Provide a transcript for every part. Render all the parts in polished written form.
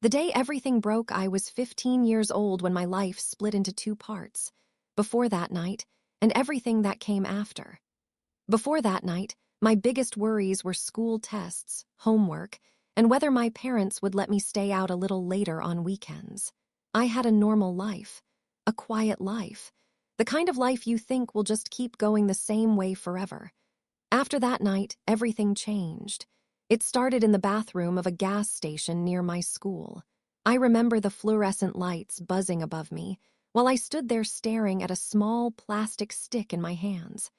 The day everything broke, I was 15 years old when my life split into two parts. Before that night, and everything that came after. Before that night, my biggest worries were school tests, homework, and whether my parents would let me stay out a little later on weekends. I had a normal life, a quiet life, the kind of life you think will just keep going the same way forever. After that night, everything changed. It started in the bathroom of a gas station near my school. I remember the fluorescent lights buzzing above me while I stood there staring at a small plastic stick in my hands.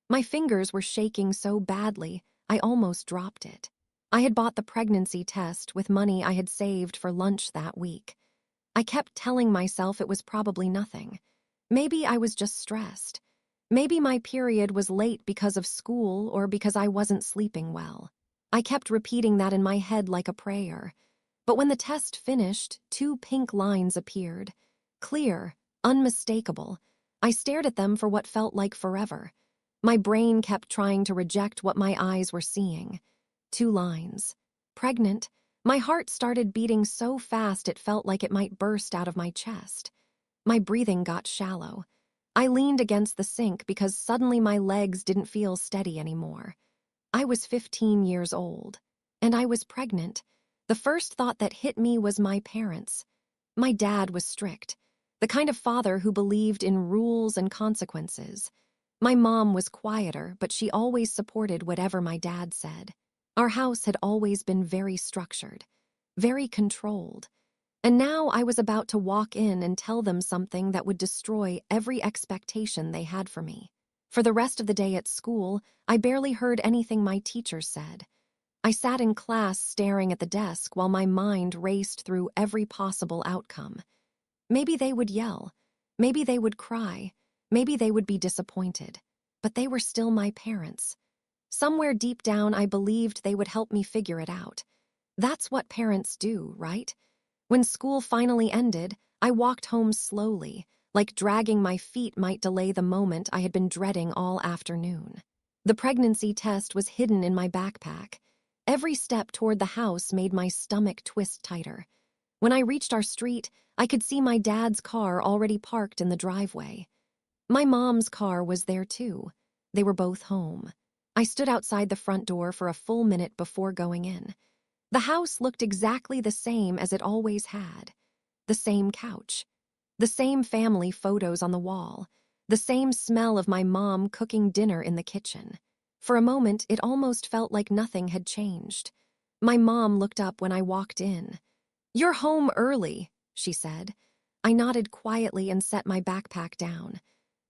My fingers were shaking so badly, I almost dropped it. I had bought the pregnancy test with money I had saved for lunch that week. I kept telling myself it was probably nothing. Maybe I was just stressed. Maybe my period was late because of school or because I wasn't sleeping well. I kept repeating that in my head like a prayer. But when the test finished, two pink lines appeared. Clear, unmistakable. I stared at them for what felt like forever. My brain kept trying to reject what my eyes were seeing. Two lines. Pregnant. My heart started beating so fast it felt like it might burst out of my chest. My breathing got shallow. I leaned against the sink because suddenly my legs didn't feel steady anymore. I was 15 years old, and I was pregnant. The first thought that hit me was my parents. My dad was strict, the kind of father who believed in rules and consequences. My mom was quieter, but she always supported whatever my dad said. Our house had always been very structured, very controlled. And now I was about to walk in and tell them something that would destroy every expectation they had for me. For the rest of the day at school, I barely heard anything my teachers said. I sat in class staring at the desk while my mind raced through every possible outcome. Maybe they would yell. Maybe they would cry. Maybe they would be disappointed. But they were still my parents. Somewhere deep down, I believed they would help me figure it out. That's what parents do, right? When school finally ended, I walked home slowly, like dragging my feet might delay the moment I had been dreading all afternoon. The pregnancy test was hidden in my backpack. Every step toward the house made my stomach twist tighter. When I reached our street, I could see my dad's car already parked in the driveway. My mom's car was there too. They were both home. I stood outside the front door for a full minute before going in. The house looked exactly the same as it always had. The same couch. The same family photos on the wall. The same smell of my mom cooking dinner in the kitchen. For a moment, it almost felt like nothing had changed. My mom looked up when I walked in. "You're home early," she said. I nodded quietly and set my backpack down.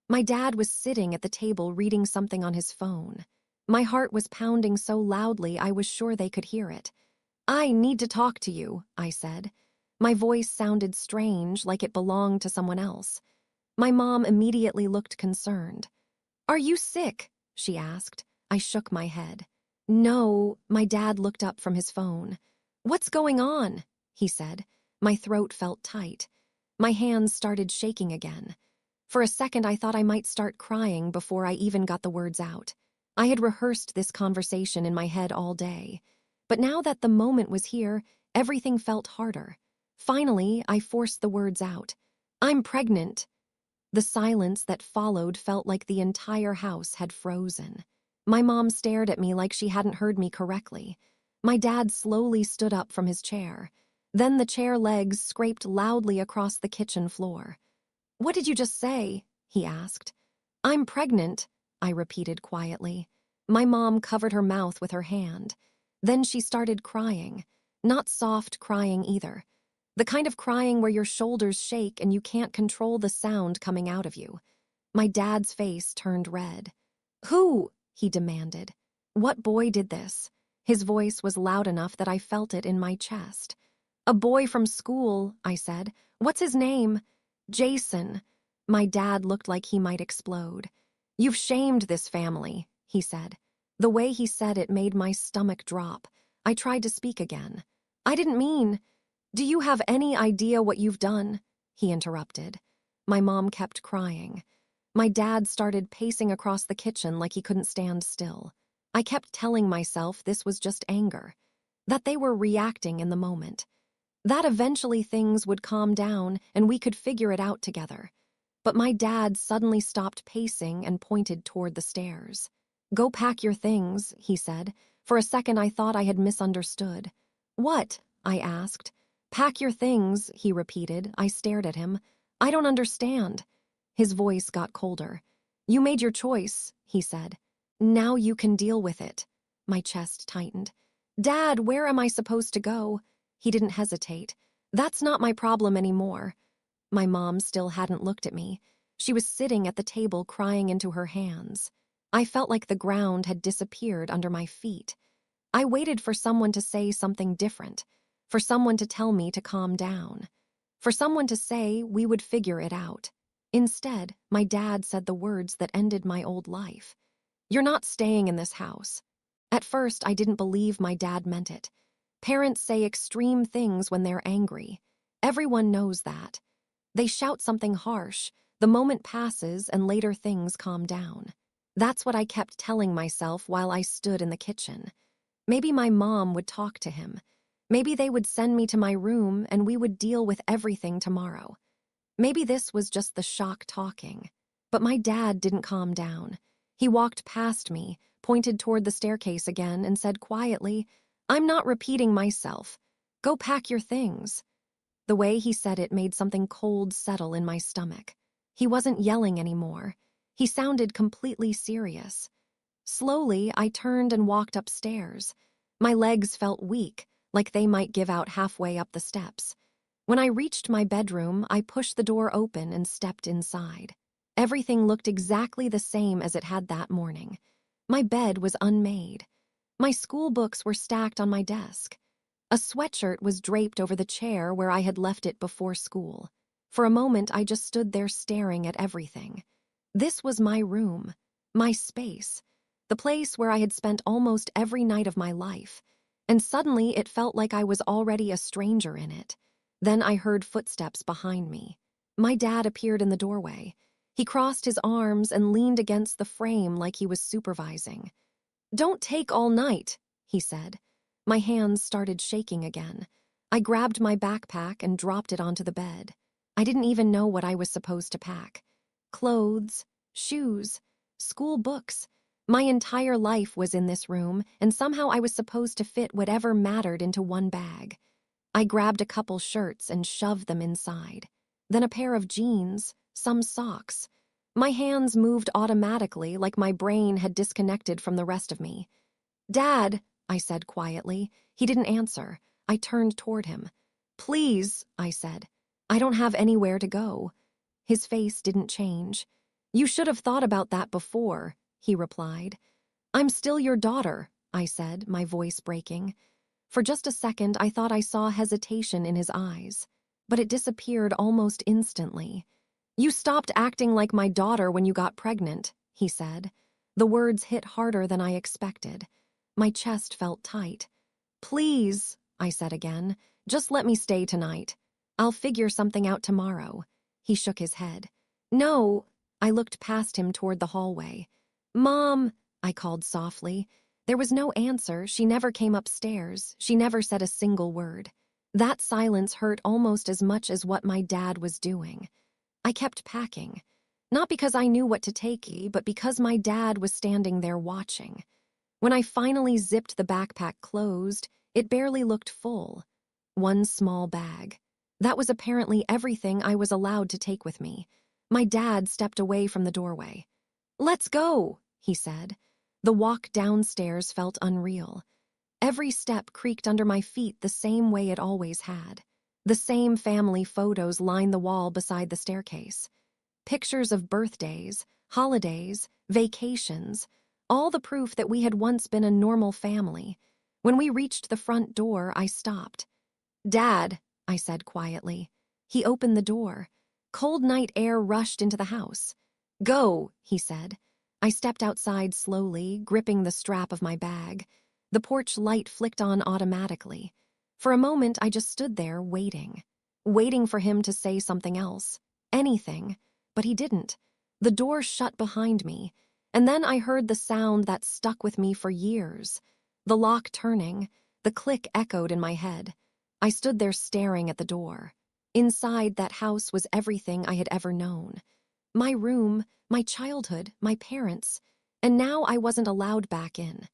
My dad was sitting at the table reading something on his phone. My heart was pounding so loudly I was sure they could hear it. "I need to talk to you," I said. My voice sounded strange, like it belonged to someone else. My mom immediately looked concerned. "Are you sick?" she asked. I shook my head. "No," my dad looked up from his phone. "What's going on?" he said. My throat felt tight. My hands started shaking again. For a second, I thought I might start crying before I even got the words out. I had rehearsed this conversation in my head all day. But now that the moment was here, everything felt harder. Finally, I forced the words out. "I'm pregnant." The silence that followed felt like the entire house had frozen. My mom stared at me like she hadn't heard me correctly. My dad slowly stood up from his chair. Then the chair legs scraped loudly across the kitchen floor. "What did you just say?" he asked. "I'm pregnant," I repeated quietly. My mom covered her mouth with her hand. Then she started crying. Not soft crying either. The kind of crying where your shoulders shake and you can't control the sound coming out of you. My dad's face turned red. "Who?" he demanded. "What boy did this?" His voice was loud enough that I felt it in my chest. "A boy from school," I said. "What's his name?" "Jason." My dad looked like he might explode. "You've shamed this family," he said. The way he said it made my stomach drop. I tried to speak again. "I didn't mean—" "Do you have any idea what you've done?" he interrupted. My mom kept crying. My dad started pacing across the kitchen like he couldn't stand still. I kept telling myself this was just anger, that they were reacting in the moment. That eventually things would calm down and we could figure it out together. But my dad suddenly stopped pacing and pointed toward the stairs. "Go pack your things," he said. For a second I thought I had misunderstood. "What?" I asked. "Pack your things," he repeated. I stared at him. "I don't understand." His voice got colder. "You made your choice," he said. "Now you can deal with it." My chest tightened. "Dad, where am I supposed to go?" He didn't hesitate. "That's not my problem anymore." My mom still hadn't looked at me. She was sitting at the table crying into her hands. I felt like the ground had disappeared under my feet. I waited for someone to say something different, for someone to tell me to calm down, for someone to say we would figure it out. Instead, my dad said the words that ended my old life. "You're not staying in this house." At first, I didn't believe my dad meant it. Parents say extreme things when they're angry. Everyone knows that. They shout something harsh, the moment passes, and later things calm down. That's what I kept telling myself while I stood in the kitchen. Maybe my mom would talk to him. Maybe they would send me to my room and we would deal with everything tomorrow. Maybe this was just the shock talking. But my dad didn't calm down. He walked past me, pointed toward the staircase again, and said quietly, "I'm not repeating myself. Go pack your things." The way he said it made something cold settle in my stomach. He wasn't yelling anymore. He sounded completely serious. Slowly, I turned and walked upstairs. My legs felt weak, like they might give out halfway up the steps. When I reached my bedroom, I pushed the door open and stepped inside. Everything looked exactly the same as it had that morning. My bed was unmade. My school books were stacked on my desk. A sweatshirt was draped over the chair where I had left it before school. For a moment, I just stood there staring at everything. This was my room, my space, the place where I had spent almost every night of my life, and suddenly it felt like I was already a stranger in it. Then I heard footsteps behind me. My dad appeared in the doorway. He crossed his arms and leaned against the frame like he was supervising. "Don't take all night," he said. My hands started shaking again. I grabbed my backpack and dropped it onto the bed. I didn't even know what I was supposed to pack. Clothes, shoes, school books. My entire life was in this room, and somehow I was supposed to fit whatever mattered into one bag. I grabbed a couple shirts and shoved them inside. Then a pair of jeans, some socks. My hands moved automatically, like my brain had disconnected from the rest of me. "Dad," I said quietly. He didn't answer. I turned toward him. "Please," I said. "I don't have anywhere to go." His face didn't change. "You should have thought about that before," he replied. "I'm still your daughter," I said, my voice breaking. For just a second, I thought I saw hesitation in his eyes, but it disappeared almost instantly. "You stopped acting like my daughter when you got pregnant," he said. The words hit harder than I expected. My chest felt tight. "Please," I said again, "just let me stay tonight. I'll figure something out tomorrow." He shook his head. "No." I looked past him toward the hallway. "Mom," I called softly. There was no answer. She never came upstairs. She never said a single word. That silence hurt almost as much as what my dad was doing. I kept packing. Not because I knew what to take, but because my dad was standing there watching. When I finally zipped the backpack closed, it barely looked full. One small bag. That was apparently everything I was allowed to take with me. My dad stepped away from the doorway. "Let's go," he said. The walk downstairs felt unreal. Every step creaked under my feet the same way it always had. The same family photos lined the wall beside the staircase. Pictures of birthdays, holidays, vacations, all the proof that we had once been a normal family. When we reached the front door, I stopped. "Dad," I said quietly. He opened the door. Cold night air rushed into the house. "Go," he said. I stepped outside slowly, gripping the strap of my bag. The porch light flicked on automatically. For a moment, I just stood there waiting for him to say something else, anything, but he didn't. The door shut behind me, and then I heard the sound that stuck with me for years. The lock turning, the click echoed in my head. I stood there staring at the door. Inside that house was everything I had ever known. My room, my childhood, my parents, and now I wasn't allowed back in.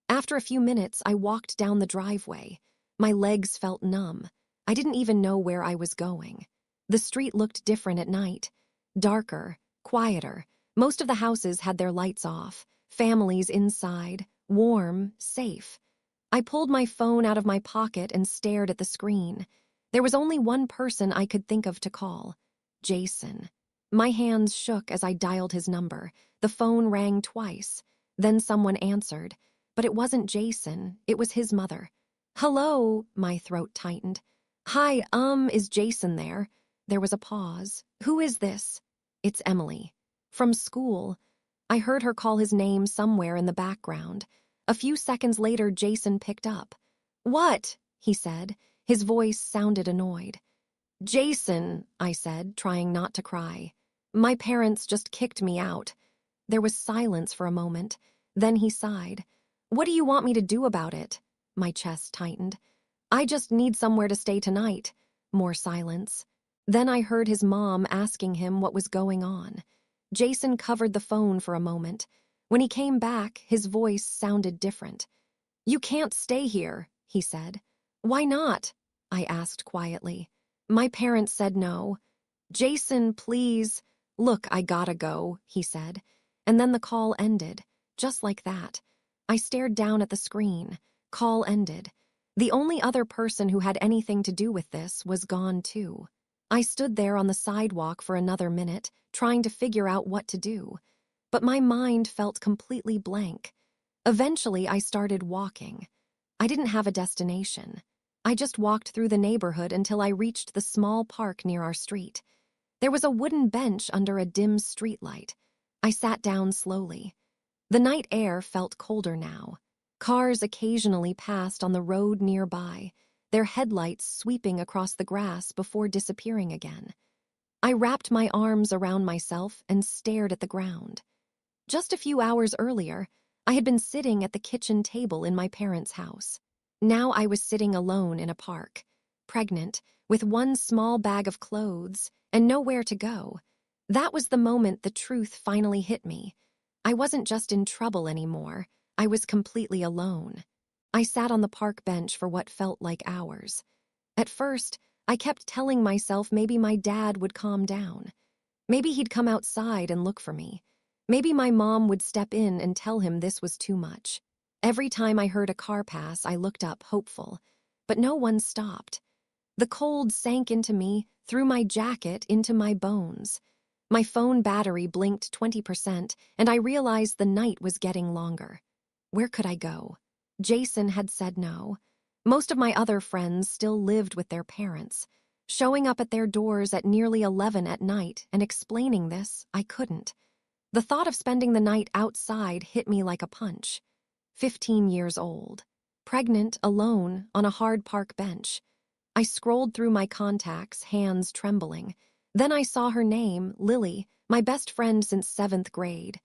After a few minutes, I walked down the driveway. My legs felt numb. I didn't even know where I was going. The street looked different at night. Darker, quieter. Most of the houses had their lights off. Families inside, warm, safe. I pulled my phone out of my pocket and stared at the screen. There was only one person I could think of to call. Jason. My hands shook as I dialed his number. The phone rang twice. Then someone answered. But it wasn't Jason, it was his mother. "Hello," my throat tightened. "Hi, is Jason there?" There was a pause. "Who is this?" "It's Emily." "From school." I heard her call his name somewhere in the background. A few seconds later, Jason picked up. "What?" he said. His voice sounded annoyed. "Jason," I said, trying not to cry. "My parents just kicked me out." There was silence for a moment. Then he sighed. "What do you want me to do about it?" My chest tightened. "I just need somewhere to stay tonight." More silence. Then I heard his mom asking him what was going on. Jason covered the phone for a moment. When he came back, his voice sounded different. "You can't stay here," he said. "Why not?" I asked quietly. "My parents said no." "Jason, please." "Look, I gotta go," he said. And then the call ended, just like that. I stared down at the screen. Call ended. The only other person who had anything to do with this was gone too. I stood there on the sidewalk for another minute, trying to figure out what to do. But my mind felt completely blank. Eventually, I started walking. I didn't have a destination. I just walked through the neighborhood until I reached the small park near our street. There was a wooden bench under a dim streetlight. I sat down slowly. The night air felt colder now. Cars occasionally passed on the road nearby, their headlights sweeping across the grass before disappearing again. I wrapped my arms around myself and stared at the ground. Just a few hours earlier, I had been sitting at the kitchen table in my parents' house. Now I was sitting alone in a park, pregnant, with one small bag of clothes, and nowhere to go. That was the moment the truth finally hit me. I wasn't just in trouble anymore. I was completely alone. I sat on the park bench for what felt like hours. At first, I kept telling myself maybe my dad would calm down. Maybe he'd come outside and look for me. Maybe my mom would step in and tell him this was too much. Every time I heard a car pass, I looked up, hopeful. But no one stopped. The cold sank into me, through my jacket, into my bones. My phone battery blinked 20%, and I realized the night was getting longer. Where could I go? Jason had said no. Most of my other friends still lived with their parents. Showing up at their doors at nearly 11 at night and explaining this, I couldn't. The thought of spending the night outside hit me like a punch. 15 years old. Pregnant, alone, on a hard park bench. I scrolled through my contacts, hands trembling. Then I saw her name, Lily, my best friend since 7th grade.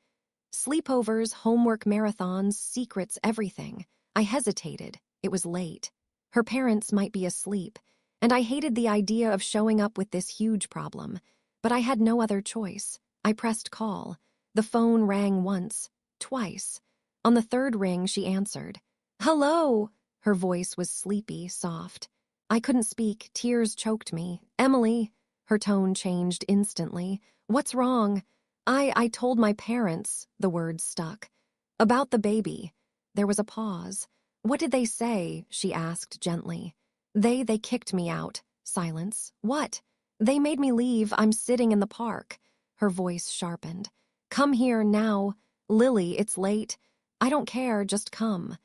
Sleepovers, homework marathons, secrets, everything. I hesitated. It was late. Her parents might be asleep, and I hated the idea of showing up with this huge problem. But I had no other choice. I pressed call. The phone rang once, twice. On the third ring, she answered. "Hello!" Her voice was sleepy, soft. I couldn't speak. Tears choked me. "Emily!" Her tone changed instantly. "What's wrong?" I told my parents," the words stuck. "About the baby." There was a pause. "What did they say?" she asked gently. They kicked me out." Silence. "What?" "They made me leave. I'm sitting in the park." Her voice sharpened. "Come here now. Lily, it's late." "I don't care, just come."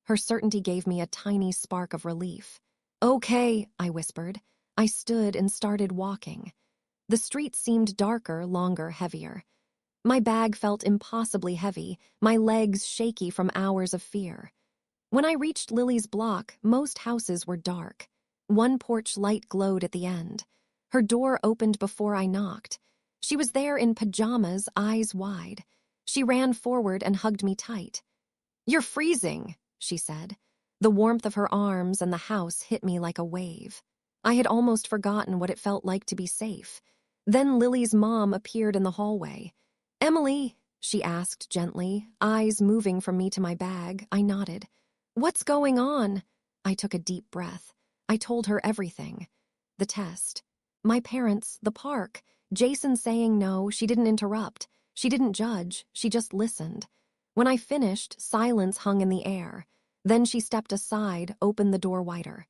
Her certainty gave me a tiny spark of relief. "Okay," I whispered. I stood and started walking. The street seemed darker, longer, heavier. My bag felt impossibly heavy, my legs shaky from hours of fear. When I reached Lily's block, most houses were dark. One porch light glowed at the end. Her door opened before I knocked. She was there in pajamas, eyes wide. She ran forward and hugged me tight. "You're freezing," she said. The warmth of her arms and the house hit me like a wave. I had almost forgotten what it felt like to be safe. Then Lily's mom appeared in the hallway. "Emily," she asked gently, eyes moving from me to my bag. I nodded. "What's going on?" I took a deep breath. I told her everything. The test. My parents, the park, Jason saying no. She didn't interrupt. She didn't judge. She just listened. When I finished, silence hung in the air. Then she stepped aside, opened the door wider.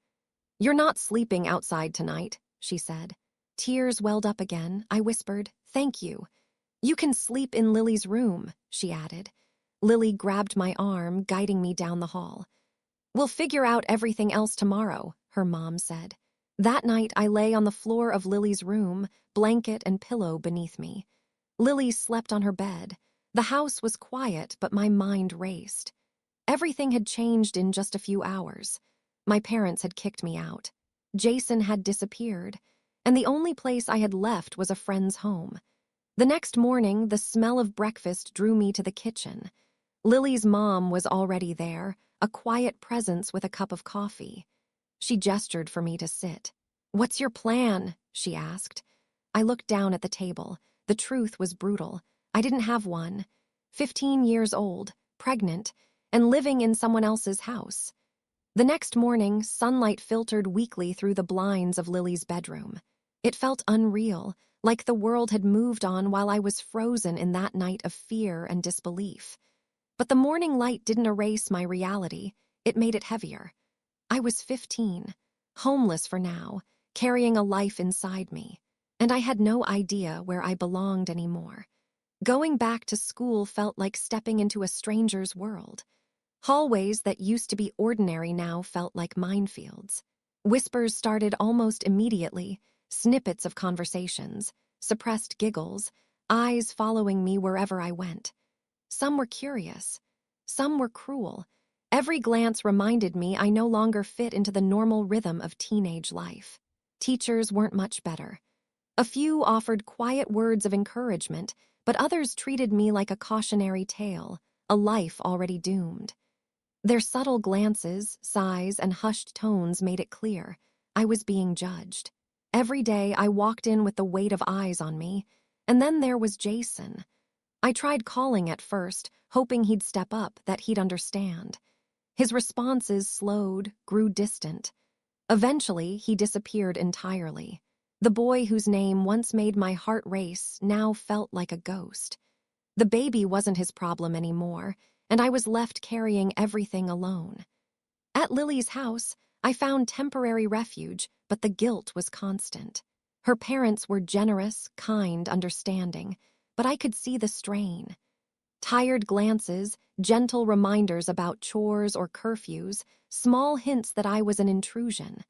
"You're not sleeping outside tonight," she said. Tears welled up again. I whispered, "Thank you." "You can sleep in Lily's room," she added. Lily grabbed my arm, guiding me down the hall. "We'll figure out everything else tomorrow," her mom said. That night, I lay on the floor of Lily's room, blanket and pillow beneath me. Lily slept on her bed. The house was quiet, but my mind raced. Everything had changed in just a few hours. My parents had kicked me out. Jason had disappeared, and the only place I had left was a friend's home. The next morning, the smell of breakfast drew me to the kitchen. Lily's mom was already there, a quiet presence with a cup of coffee. She gestured for me to sit. "What's your plan?" she asked. I looked down at the table. The truth was brutal. I didn't have one. 15 years old, pregnant, and living in someone else's house. The next morning, sunlight filtered weakly through the blinds of Lily's bedroom. It felt unreal, like the world had moved on while I was frozen in that night of fear and disbelief. But the morning light didn't erase my reality. It made it heavier. I was 15, homeless for now, carrying a life inside me, and I had no idea where I belonged anymore. Going back to school felt like stepping into a stranger's world. Hallways that used to be ordinary now felt like minefields. Whispers started almost immediately, snippets of conversations, suppressed giggles, eyes following me wherever I went. Some were curious, some were cruel. Every glance reminded me I no longer fit into the normal rhythm of teenage life. Teachers weren't much better. A few offered quiet words of encouragement, but others treated me like a cautionary tale, a life already doomed. Their subtle glances, sighs, and hushed tones made it clear I was being judged. Every day I walked in with the weight of eyes on me, and then there was Jason. I tried calling at first, hoping he'd step up, that he'd understand. His responses slowed, grew distant. Eventually, he disappeared entirely. The boy whose name once made my heart race now felt like a ghost. The baby wasn't his problem anymore, and I was left carrying everything alone. At Lily's house, I found temporary refuge, but the guilt was constant. Her parents were generous, kind, understanding, but I could see the strain. Tired glances, gentle reminders about chores or curfews, small hints that I was an intrusion.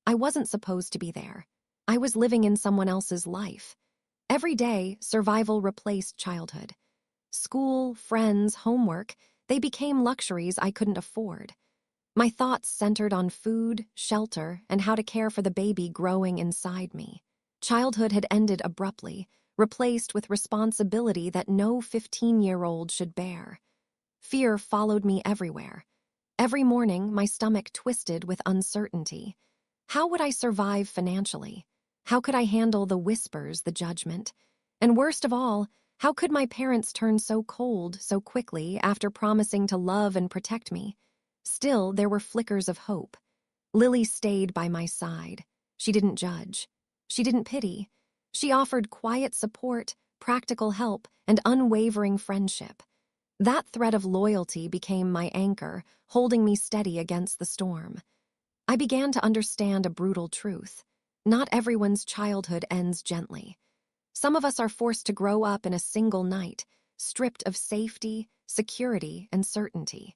I wasn't supposed to be there. I was living in someone else's life. Every day, survival replaced childhood. School, friends, homework, they became luxuries I couldn't afford. My thoughts centered on food, shelter, and how to care for the baby growing inside me. Childhood had ended abruptly, replaced with responsibility that no 15-year-old should bear. Fear followed me everywhere. Every morning, my stomach twisted with uncertainty. How would I survive financially? How could I handle the whispers, the judgment? And worst of all, how could my parents turn so cold so quickly after promising to love and protect me? Still, there were flickers of hope. Lily stayed by my side. She didn't judge. She didn't pity. She offered quiet support, practical help, and unwavering friendship. That thread of loyalty became my anchor, holding me steady against the storm. I began to understand a brutal truth. Not everyone's childhood ends gently. Some of us are forced to grow up in a single night, stripped of safety, security, and certainty.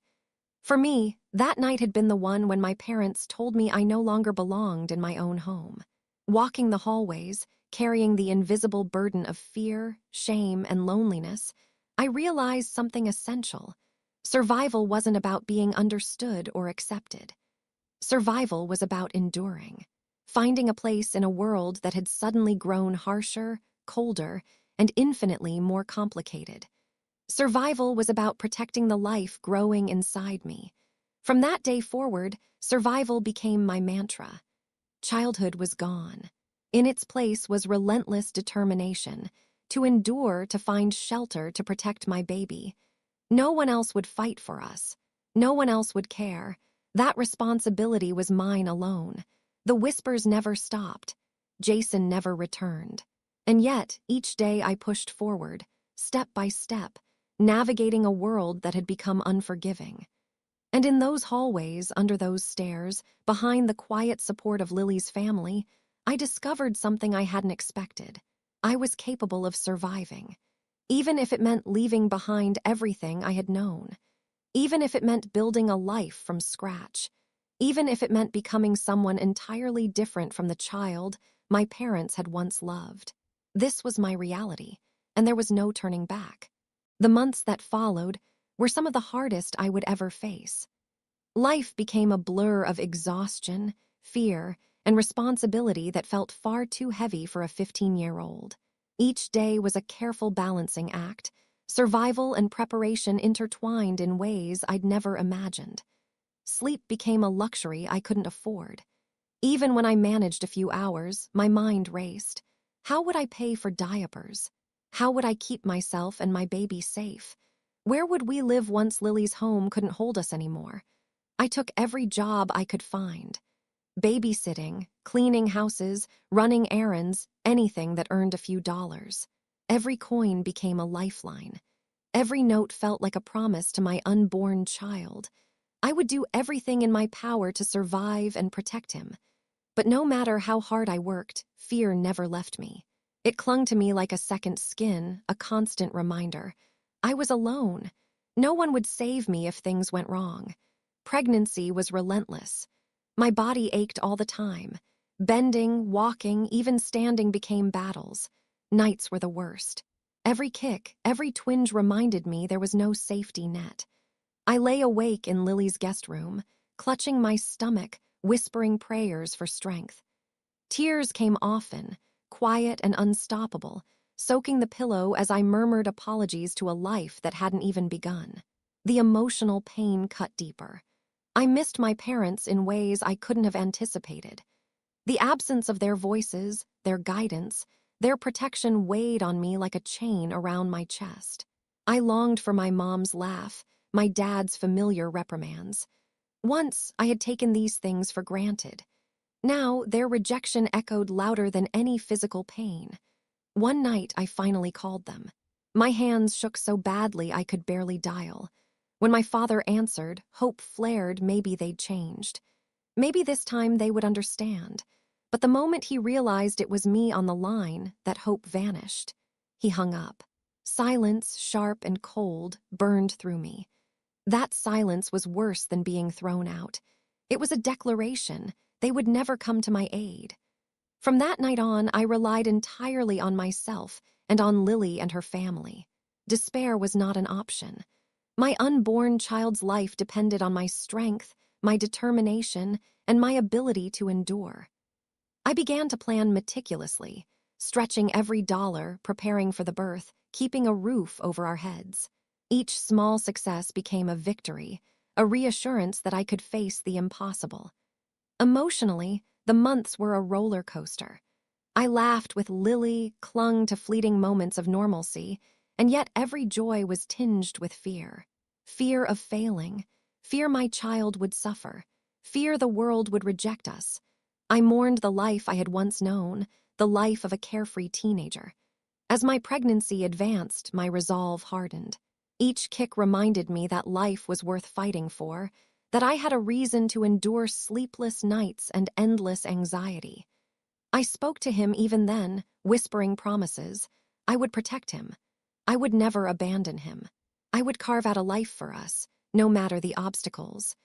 For me, that night had been the one when my parents told me I no longer belonged in my own home. Walking the hallways, carrying the invisible burden of fear, shame, and loneliness, I realized something essential. Survival wasn't about being understood or accepted. Survival was about enduring, finding a place in a world that had suddenly grown harsher, colder, and infinitely more complicated. Survival was about protecting the life growing inside me. From that day forward, survival became my mantra. Childhood was gone. In its place was relentless determination, to endure, to find shelter, to protect my baby. No one else would fight for us. No one else would care. That responsibility was mine alone. The whispers never stopped. Jason never returned. And yet, each day I pushed forward, step by step, navigating a world that had become unforgiving. And in those hallways, under those stairs, behind the quiet support of Lily's family, I discovered something I hadn't expected. I was capable of surviving, even if it meant leaving behind everything I had known, even if it meant building a life from scratch, even if it meant becoming someone entirely different from the child my parents had once loved. This was my reality, and there was no turning back. The months that followed were some of the hardest I would ever face. Life became a blur of exhaustion, fear, and responsibility that felt far too heavy for a 15-year-old. Each day was a careful balancing act, survival and preparation intertwined in ways I'd never imagined. Sleep became a luxury I couldn't afford. Even when I managed a few hours, my mind raced. How would I pay for diapers? How would I keep myself and my baby safe? Where would we live once Lily's home couldn't hold us anymore? I took every job I could find. Babysitting, cleaning houses, running errands, anything that earned a few dollars. Every coin became a lifeline. Every note felt like a promise to my unborn child. I would do everything in my power to survive and protect him. But no matter how hard I worked, fear never left me. It clung to me like a second skin, a constant reminder. I was alone. No one would save me if things went wrong. Pregnancy was relentless. My body ached all the time. Bending, walking, even standing became battles. Nights were the worst. Every kick, every twinge reminded me there was no safety net. I lay awake in Lily's guest room, clutching my stomach, whispering prayers for strength. Tears came often, quiet and unstoppable, soaking the pillow as I murmured apologies to a life that hadn't even begun. The emotional pain cut deeper. I missed my parents in ways I couldn't have anticipated. The absence of their voices, their guidance, their protection weighed on me like a chain around my chest. I longed for my mom's laugh, my dad's familiar reprimands. Once, I had taken these things for granted. Now, their rejection echoed louder than any physical pain. One night, I finally called them. My hands shook so badly I could barely dial. When my father answered, hope flared maybe they'd changed. Maybe this time they would understand. But the moment he realized it was me on the line, that hope vanished. He hung up. Silence, sharp and cold, burned through me. That silence was worse than being thrown out. It was a declaration. They would never come to my aid. From that night on, I relied entirely on myself and on Lily and her family. Despair was not an option. My unborn child's life depended on my strength, my determination, and my ability to endure. I began to plan meticulously, stretching every dollar, preparing for the birth, keeping a roof over our heads. Each small success became a victory, a reassurance that I could face the impossible. Emotionally, the months were a roller coaster. I laughed with Lily, clung to fleeting moments of normalcy, and yet every joy was tinged with fear. Fear of failing, fear my child would suffer, fear the world would reject us. I mourned the life I had once known, the life of a carefree teenager. As my pregnancy advanced, my resolve hardened. Each kick reminded me that life was worth fighting for, that I had a reason to endure sleepless nights and endless anxiety. I spoke to him even then, whispering promises. I would protect him. I would never abandon him. I would carve out a life for us, no matter the obstacles.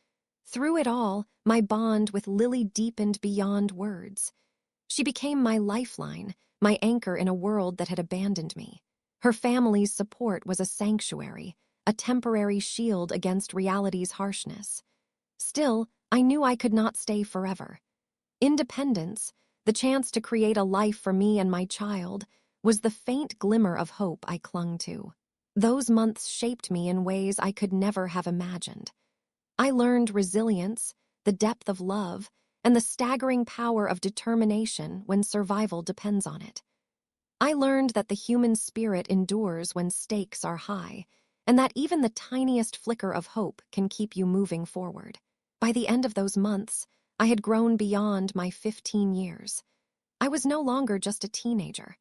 Through it all, my bond with Lily deepened beyond words. She became my lifeline, my anchor in a world that had abandoned me. Her family's support was a sanctuary, a temporary shield against reality's harshness. Still, I knew I could not stay forever. Independence, the chance to create a life for me and my child, was the faint glimmer of hope I clung to. Those months shaped me in ways I could never have imagined. I learned resilience, the depth of love, and the staggering power of determination when survival depends on it. I learned that the human spirit endures when stakes are high, and that even the tiniest flicker of hope can keep you moving forward. By the end of those months, I had grown beyond my 15 years. I was no longer just a teenager.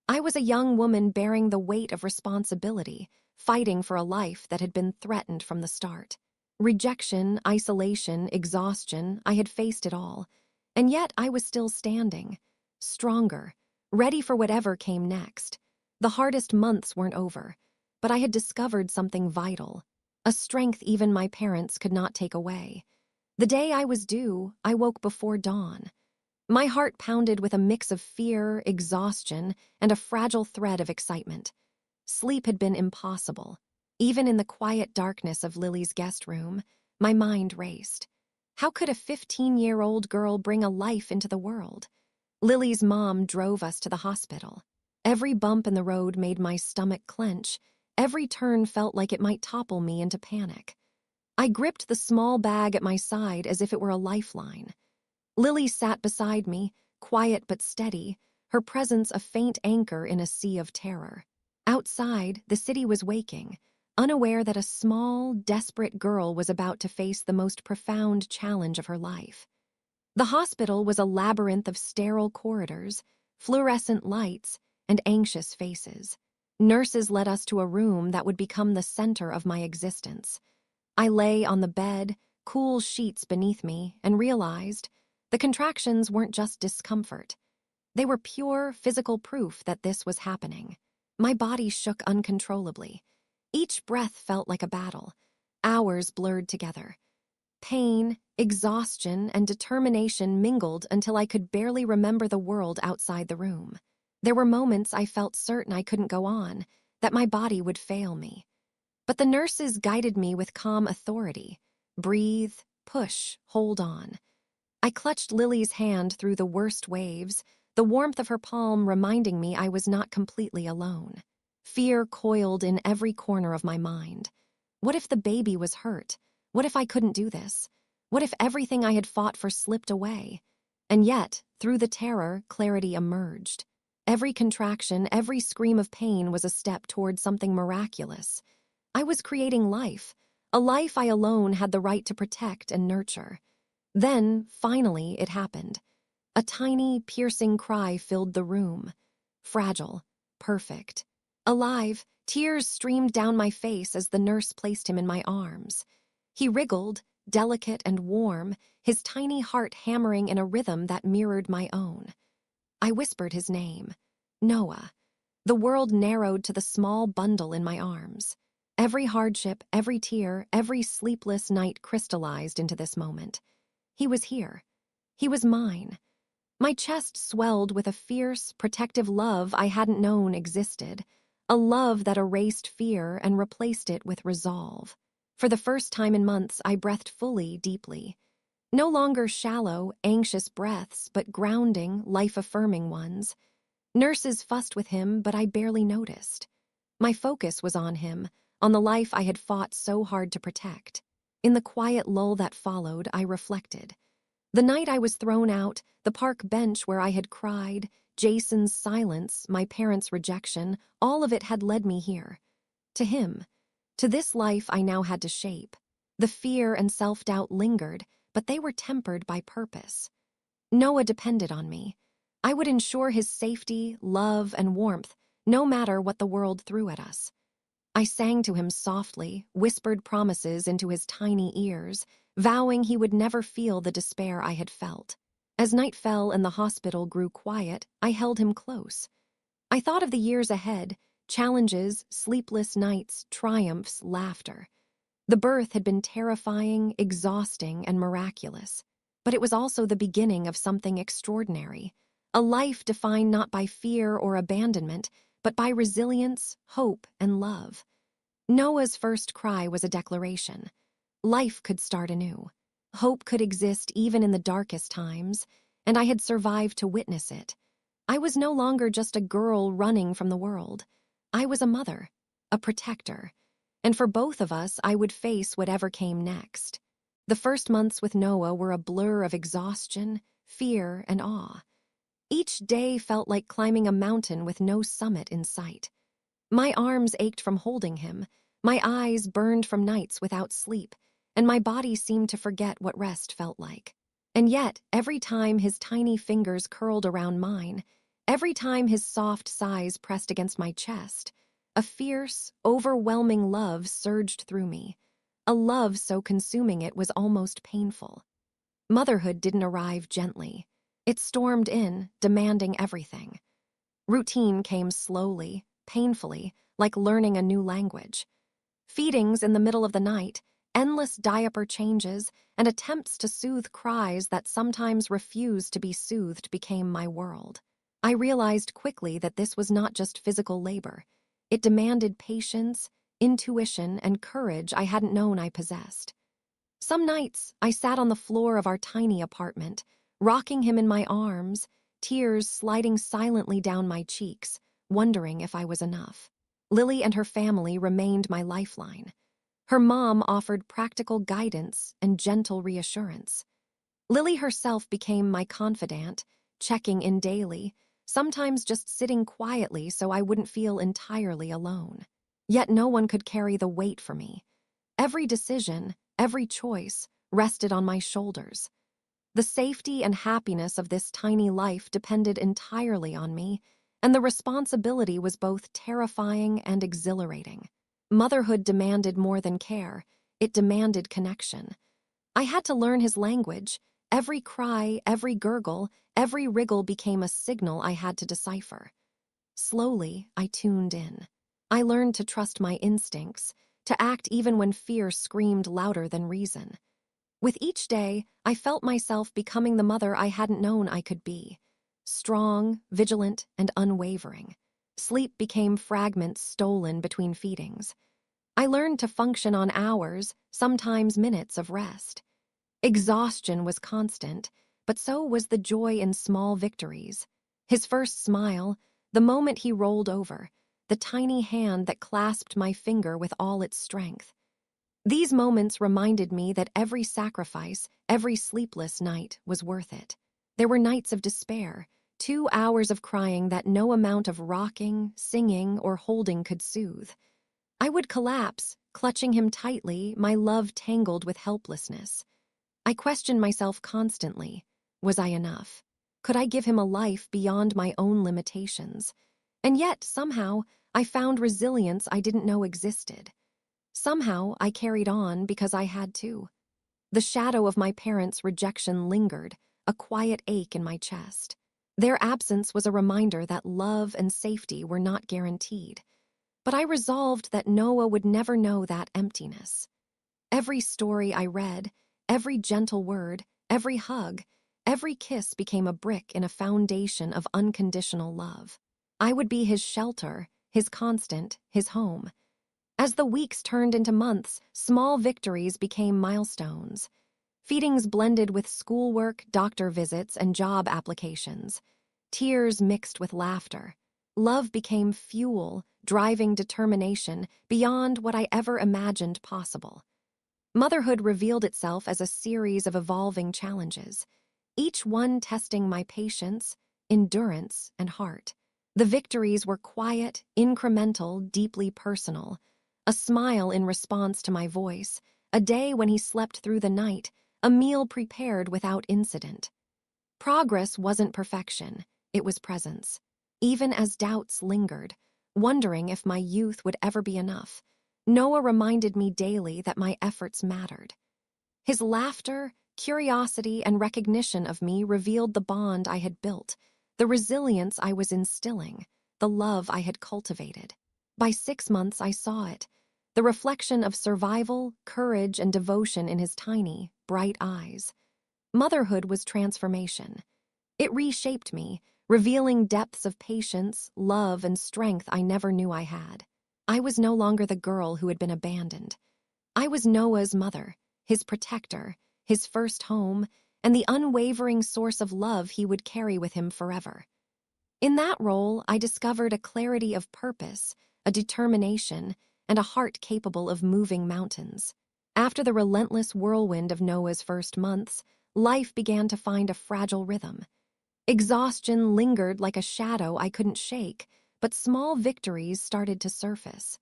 I was a young woman bearing the weight of responsibility, fighting for a life that had been threatened from the start. Rejection, isolation, exhaustion, I had faced it all. And yet I was still standing, stronger, ready for whatever came next. The hardest months weren't over, but I had discovered something vital, a strength even my parents could not take away. The day I was due, I woke before dawn. My heart pounded with a mix of fear, exhaustion, and a fragile thread of excitement. Sleep had been impossible. Even in the quiet darkness of Lily's guest room, my mind raced. How could a 15-year-old girl bring a life into the world? Lily's mom drove us to the hospital. Every bump in the road made my stomach clench. Every turn felt like it might topple me into panic. I gripped the small bag at my side as if it were a lifeline. Lily sat beside me, quiet but steady, her presence a faint anchor in a sea of terror. Outside, the city was waking, unaware that a small, desperate girl was about to face the most profound challenge of her life. The hospital was a labyrinth of sterile corridors, fluorescent lights, and anxious faces. Nurses led us to a room that would become the center of my existence. I lay on the bed, cool sheets beneath me, and realized the contractions weren't just discomfort. They were pure physical proof that this was happening. My body shook uncontrollably. Each breath felt like a battle. Hours blurred together. Pain, exhaustion, and determination mingled until I could barely remember the world outside the room. There were moments I felt certain I couldn't go on, that my body would fail me. But the nurses guided me with calm authority. Breathe, push, hold on. I clutched Lily's hand through the worst waves, the warmth of her palm reminding me I was not completely alone. Fear coiled in every corner of my mind. What if the baby was hurt? What if I couldn't do this? What if everything I had fought for slipped away? And yet, through the terror, clarity emerged. Every contraction, every scream of pain was a step toward something miraculous. I was creating life, a life I alone had the right to protect and nurture. Then, finally, it happened. A tiny, piercing cry filled the room. Fragile, perfect. Alive, tears streamed down my face as the nurse placed him in my arms. He wriggled, delicate and warm, his tiny heart hammering in a rhythm that mirrored my own. I whispered his name. Noah. The world narrowed to the small bundle in my arms. Every hardship, every tear, every sleepless night crystallized into this moment. He was here. He was mine. My chest swelled with a fierce, protective love I hadn't known existed, a love that erased fear and replaced it with resolve. For the first time in months, I breathed fully, deeply. No longer shallow, anxious breaths, but grounding, life-affirming ones. Nurses fussed with him, but I barely noticed. My focus was on him, on the life I had fought so hard to protect. In the quiet lull that followed, I reflected. The night I was thrown out, the park bench where I had cried, Jason's silence, my parents' rejection, all of it had led me here. To him. To this life I now had to shape. The fear and self-doubt lingered, but they were tempered by purpose. Noah depended on me. I would ensure his safety, love, and warmth, no matter what the world threw at us. I sang to him softly, whispered promises into his tiny ears, vowing he would never feel the despair I had felt. As night fell and the hospital grew quiet, I held him close. I thought of the years ahead, challenges, sleepless nights, triumphs, laughter. The birth had been terrifying, exhausting, and miraculous. But it was also the beginning of something extraordinary, a life defined not by fear or abandonment, but by resilience, hope, and love. Noah's first cry was a declaration. Life could start anew. Hope could exist even in the darkest times, and I had survived to witness it. I was no longer just a girl running from the world. I was a mother, a protector, and for both of us I would face whatever came next. The first months with Noah were a blur of exhaustion, fear, and awe. Each day felt like climbing a mountain with no summit in sight. My arms ached from holding him, my eyes burned from nights without sleep, and my body seemed to forget what rest felt like. And yet, every time his tiny fingers curled around mine, every time his soft sighs pressed against my chest, a fierce, overwhelming love surged through me, a love so consuming it was almost painful. Motherhood didn't arrive gently. It stormed in, demanding everything. Routine came slowly, painfully, like learning a new language. Feedings in the middle of the night, endless diaper changes, and attempts to soothe cries that sometimes refused to be soothed became my world. I realized quickly that this was not just physical labor. It demanded patience, intuition, and courage I hadn't known I possessed. Some nights, I sat on the floor of our tiny apartment, rocking him in my arms, tears sliding silently down my cheeks, wondering if I was enough. Lily and her family remained my lifeline. Her mom offered practical guidance and gentle reassurance. Lily herself became my confidant, checking in daily, sometimes just sitting quietly so I wouldn't feel entirely alone. Yet no one could carry the weight for me. Every decision, every choice, rested on my shoulders. The safety and happiness of this tiny life depended entirely on me, and the responsibility was both terrifying and exhilarating. Motherhood demanded more than care, it demanded connection. I had to learn his language. Every cry, every gurgle, every wriggle became a signal I had to decipher. Slowly, I tuned in. I learned to trust my instincts, to act even when fear screamed louder than reason. With each day, I felt myself becoming the mother I hadn't known I could be. Strong, vigilant, and unwavering. Sleep became fragments stolen between feedings. I learned to function on hours, sometimes minutes of rest. Exhaustion was constant, but so was the joy in small victories. His first smile, the moment he rolled over, the tiny hand that clasped my finger with all its strength. These moments reminded me that every sacrifice, every sleepless night was worth it. There were nights of despair, 2 hours of crying that no amount of rocking, singing, or holding could soothe. I would collapse, clutching him tightly, my love tangled with helplessness. I questioned myself constantly. Was I enough? Could I give him a life beyond my own limitations? And yet, somehow, I found resilience I didn't know existed. Somehow, I carried on because I had to. The shadow of my parents' rejection lingered, a quiet ache in my chest. Their absence was a reminder that love and safety were not guaranteed. But I resolved that Noah would never know that emptiness. Every story I read, every gentle word, every hug, every kiss became a brick in a foundation of unconditional love. I would be his shelter, his constant, his home. As the weeks turned into months, small victories became milestones. Feedings blended with schoolwork, doctor visits, and job applications. Tears mixed with laughter. Love became fuel, driving determination beyond what I ever imagined possible. Motherhood revealed itself as a series of evolving challenges, each one testing my patience, endurance, and heart. The victories were quiet, incremental, deeply personal. A smile in response to my voice, a day when he slept through the night, a meal prepared without incident. Progress wasn't perfection, it was presence. Even as doubts lingered, wondering if my youth would ever be enough, Noah reminded me daily that my efforts mattered. His laughter, curiosity, and recognition of me revealed the bond I had built, the resilience I was instilling, the love I had cultivated. By 6 months, I saw it, the reflection of survival, courage, and devotion in his tiny, bright eyes. Motherhood was transformation. It reshaped me, revealing depths of patience, love, and strength I never knew I had. I was no longer the girl who had been abandoned. I was Noah's mother, his protector, his first home, and the unwavering source of love he would carry with him forever. In that role, I discovered a clarity of purpose, a determination, and a heart capable of moving mountains. After the relentless whirlwind of Noah's first months, life began to find a fragile rhythm. Exhaustion lingered like a shadow I couldn't shake, but small victories started to surface.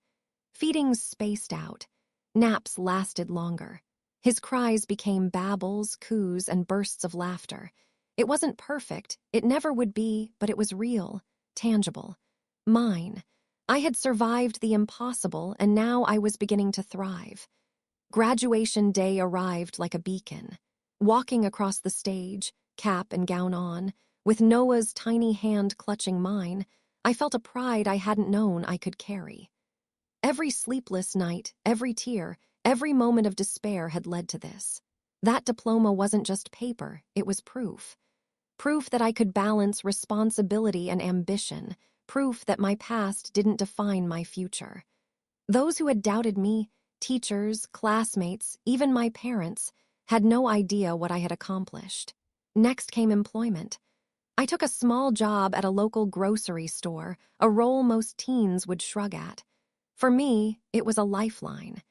Feedings spaced out. Naps lasted longer. His cries became babbles, coos, and bursts of laughter. It wasn't perfect, it never would be, but it was real, tangible. Mine. I had survived the impossible, and now I was beginning to thrive. Graduation day arrived like a beacon. Walking across the stage, cap and gown on, with Noah's tiny hand clutching mine, I felt a pride I hadn't known I could carry. Every sleepless night, every tear, every moment of despair had led to this. That diploma wasn't just paper, it was proof. Proof that I could balance responsibility and ambition, proof that my past didn't define my future. Those who had doubted me, teachers, classmates, even my parents, had no idea what I had accomplished. Next came employment. I took a small job at a local grocery store, a role most teens would shrug at. For me, it was a lifeline.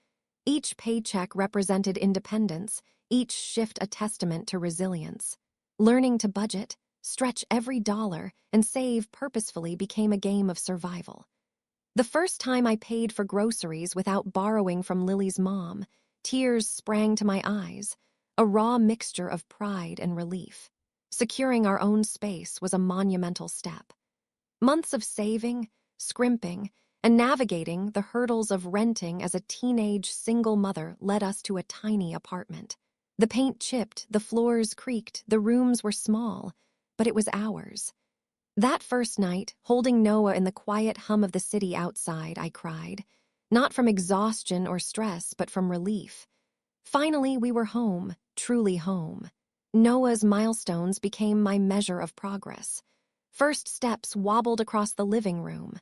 Each paycheck represented independence, each shift a testament to resilience. Learning to budget, stretch every dollar, and save purposefully became a game of survival. The first time I paid for groceries without borrowing from Lily's mom, tears sprang to my eyes, a raw mixture of pride and relief. Securing our own space was a monumental step. Months of saving, scrimping, and navigating the hurdles of renting as a teenage single mother led us to a tiny apartment. The paint chipped, the floors creaked, the rooms were small, but it was ours. That first night, holding Noah in the quiet hum of the city outside, I cried, not from exhaustion or stress, but from relief. Finally, we were home, truly home. Noah's milestones became my measure of progress. First steps wobbled across the living room.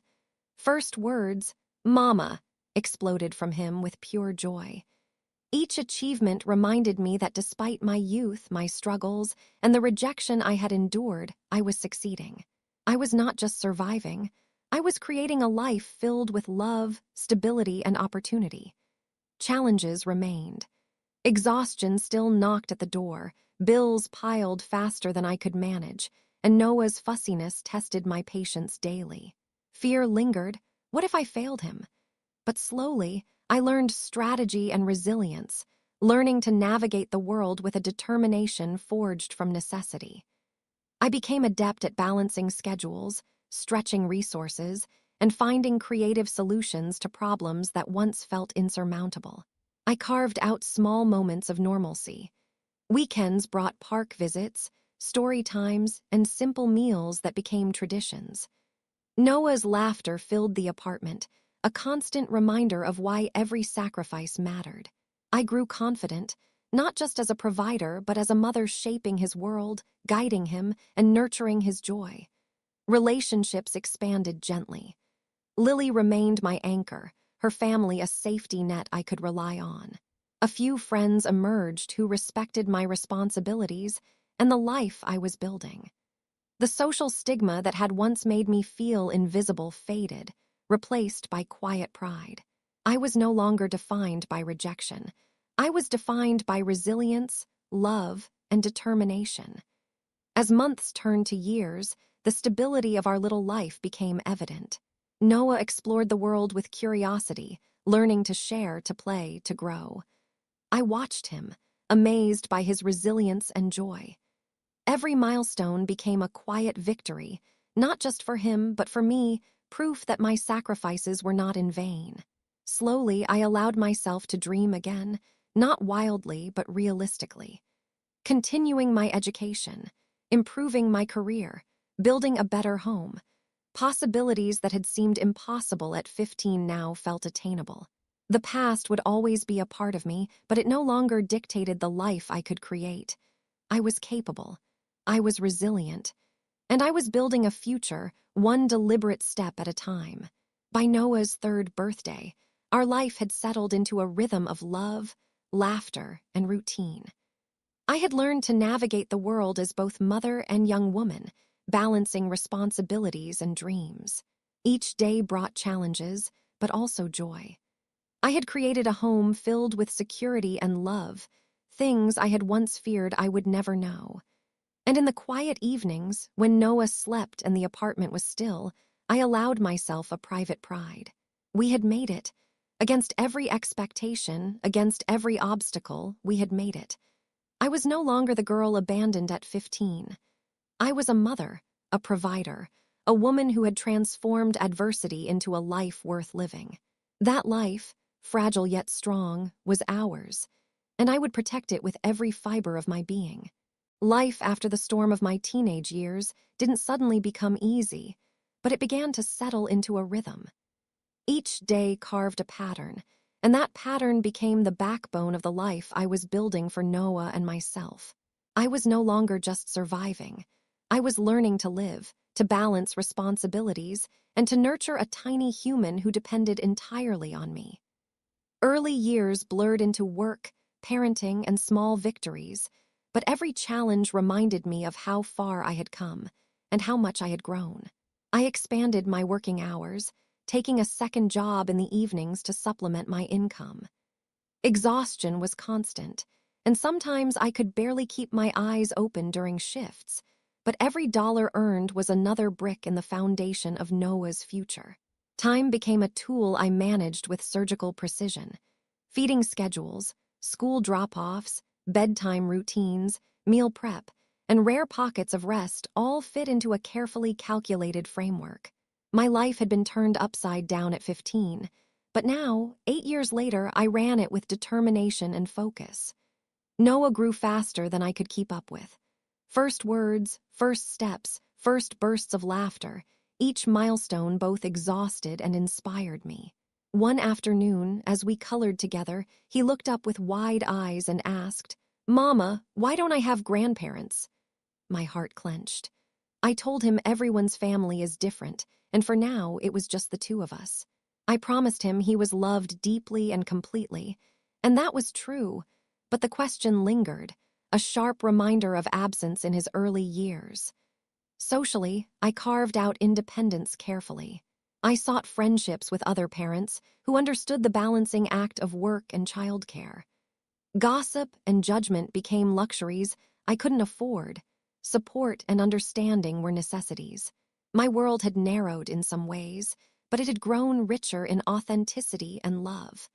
First words, "Mama," exploded from him with pure joy. Each achievement reminded me that despite my youth, my struggles, and the rejection I had endured, I was succeeding. I was not just surviving. I was creating a life filled with love, stability, and opportunity. Challenges remained. Exhaustion still knocked at the door, bills piled faster than I could manage, and Noah's fussiness tested my patience daily. Fear lingered. What if I failed him? But slowly, I learned strategy and resilience, learning to navigate the world with a determination forged from necessity. I became adept at balancing schedules, stretching resources, and finding creative solutions to problems that once felt insurmountable. I carved out small moments of normalcy. Weekends brought park visits, story times, and simple meals that became traditions. Noah's laughter filled the apartment, a constant reminder of why every sacrifice mattered. I grew confident, not just as a provider, but as a mother shaping his world, guiding him, and nurturing his joy. Relationships expanded gently. Lily remained my anchor, her family a safety net I could rely on. A few friends emerged who respected my responsibilities and the life I was building. The social stigma that had once made me feel invisible faded, replaced by quiet pride. I was no longer defined by rejection. I was defined by resilience, love, and determination. As months turned to years, the stability of our little life became evident. Noah explored the world with curiosity, learning to share, to play, to grow. I watched him, amazed by his resilience and joy. Every milestone became a quiet victory, not just for him, but for me, proof that my sacrifices were not in vain. Slowly, I allowed myself to dream again, not wildly, but realistically. Continuing my education, improving my career, building a better home. Possibilities that had seemed impossible at 15 now felt attainable. The past would always be a part of me, but it no longer dictated the life I could create. I was capable. I was resilient. And I was building a future, one deliberate step at a time. By Noah's third birthday, our life had settled into a rhythm of love, laughter, and routine. I had learned to navigate the world as both mother and young woman, balancing responsibilities and dreams. Each day brought challenges, but also joy. I had created a home filled with security and love, things I had once feared I would never know. And in the quiet evenings, when Noah slept and the apartment was still, I allowed myself a private pride. We had made it. Against every expectation, against every obstacle, we had made it. I was no longer the girl abandoned at 15. I was a mother, a provider, a woman who had transformed adversity into a life worth living. That life, fragile yet strong, was ours, and I would protect it with every fiber of my being. Life after the storm of my teenage years didn't suddenly become easy, but it began to settle into a rhythm. Each day carved a pattern, and that pattern became the backbone of the life I was building for Noah and myself. I was no longer just surviving. I was learning to live, to balance responsibilities, and to nurture a tiny human who depended entirely on me. Early years blurred into work, parenting, and small victories, but every challenge reminded me of how far I had come and how much I had grown. I expanded my working hours, taking a second job in the evenings to supplement my income. Exhaustion was constant, and sometimes I could barely keep my eyes open during shifts, but every dollar earned was another brick in the foundation of Noah's future. Time became a tool I managed with surgical precision. Feeding schedules, school drop-offs, bedtime routines, meal prep, and rare pockets of rest all fit into a carefully calculated framework. My life had been turned upside down at 15, but now, 8 years later, I ran it with determination and focus. Noah grew faster than I could keep up with. First words, first steps, first bursts of laughter, each milestone both exhausted and inspired me. One afternoon, as we colored together, he looked up with wide eyes and asked, "Mama, why don't I have grandparents?" My heart clenched. I told him everyone's family is different, and for now it was just the two of us. I promised him he was loved deeply and completely, and that was true, but the question lingered, a sharp reminder of absence in his early years. Socially, I carved out independence carefully. I sought friendships with other parents who understood the balancing act of work and childcare. Gossip and judgment became luxuries I couldn't afford. Support and understanding were necessities. My world had narrowed in some ways, but it had grown richer in authenticity and love.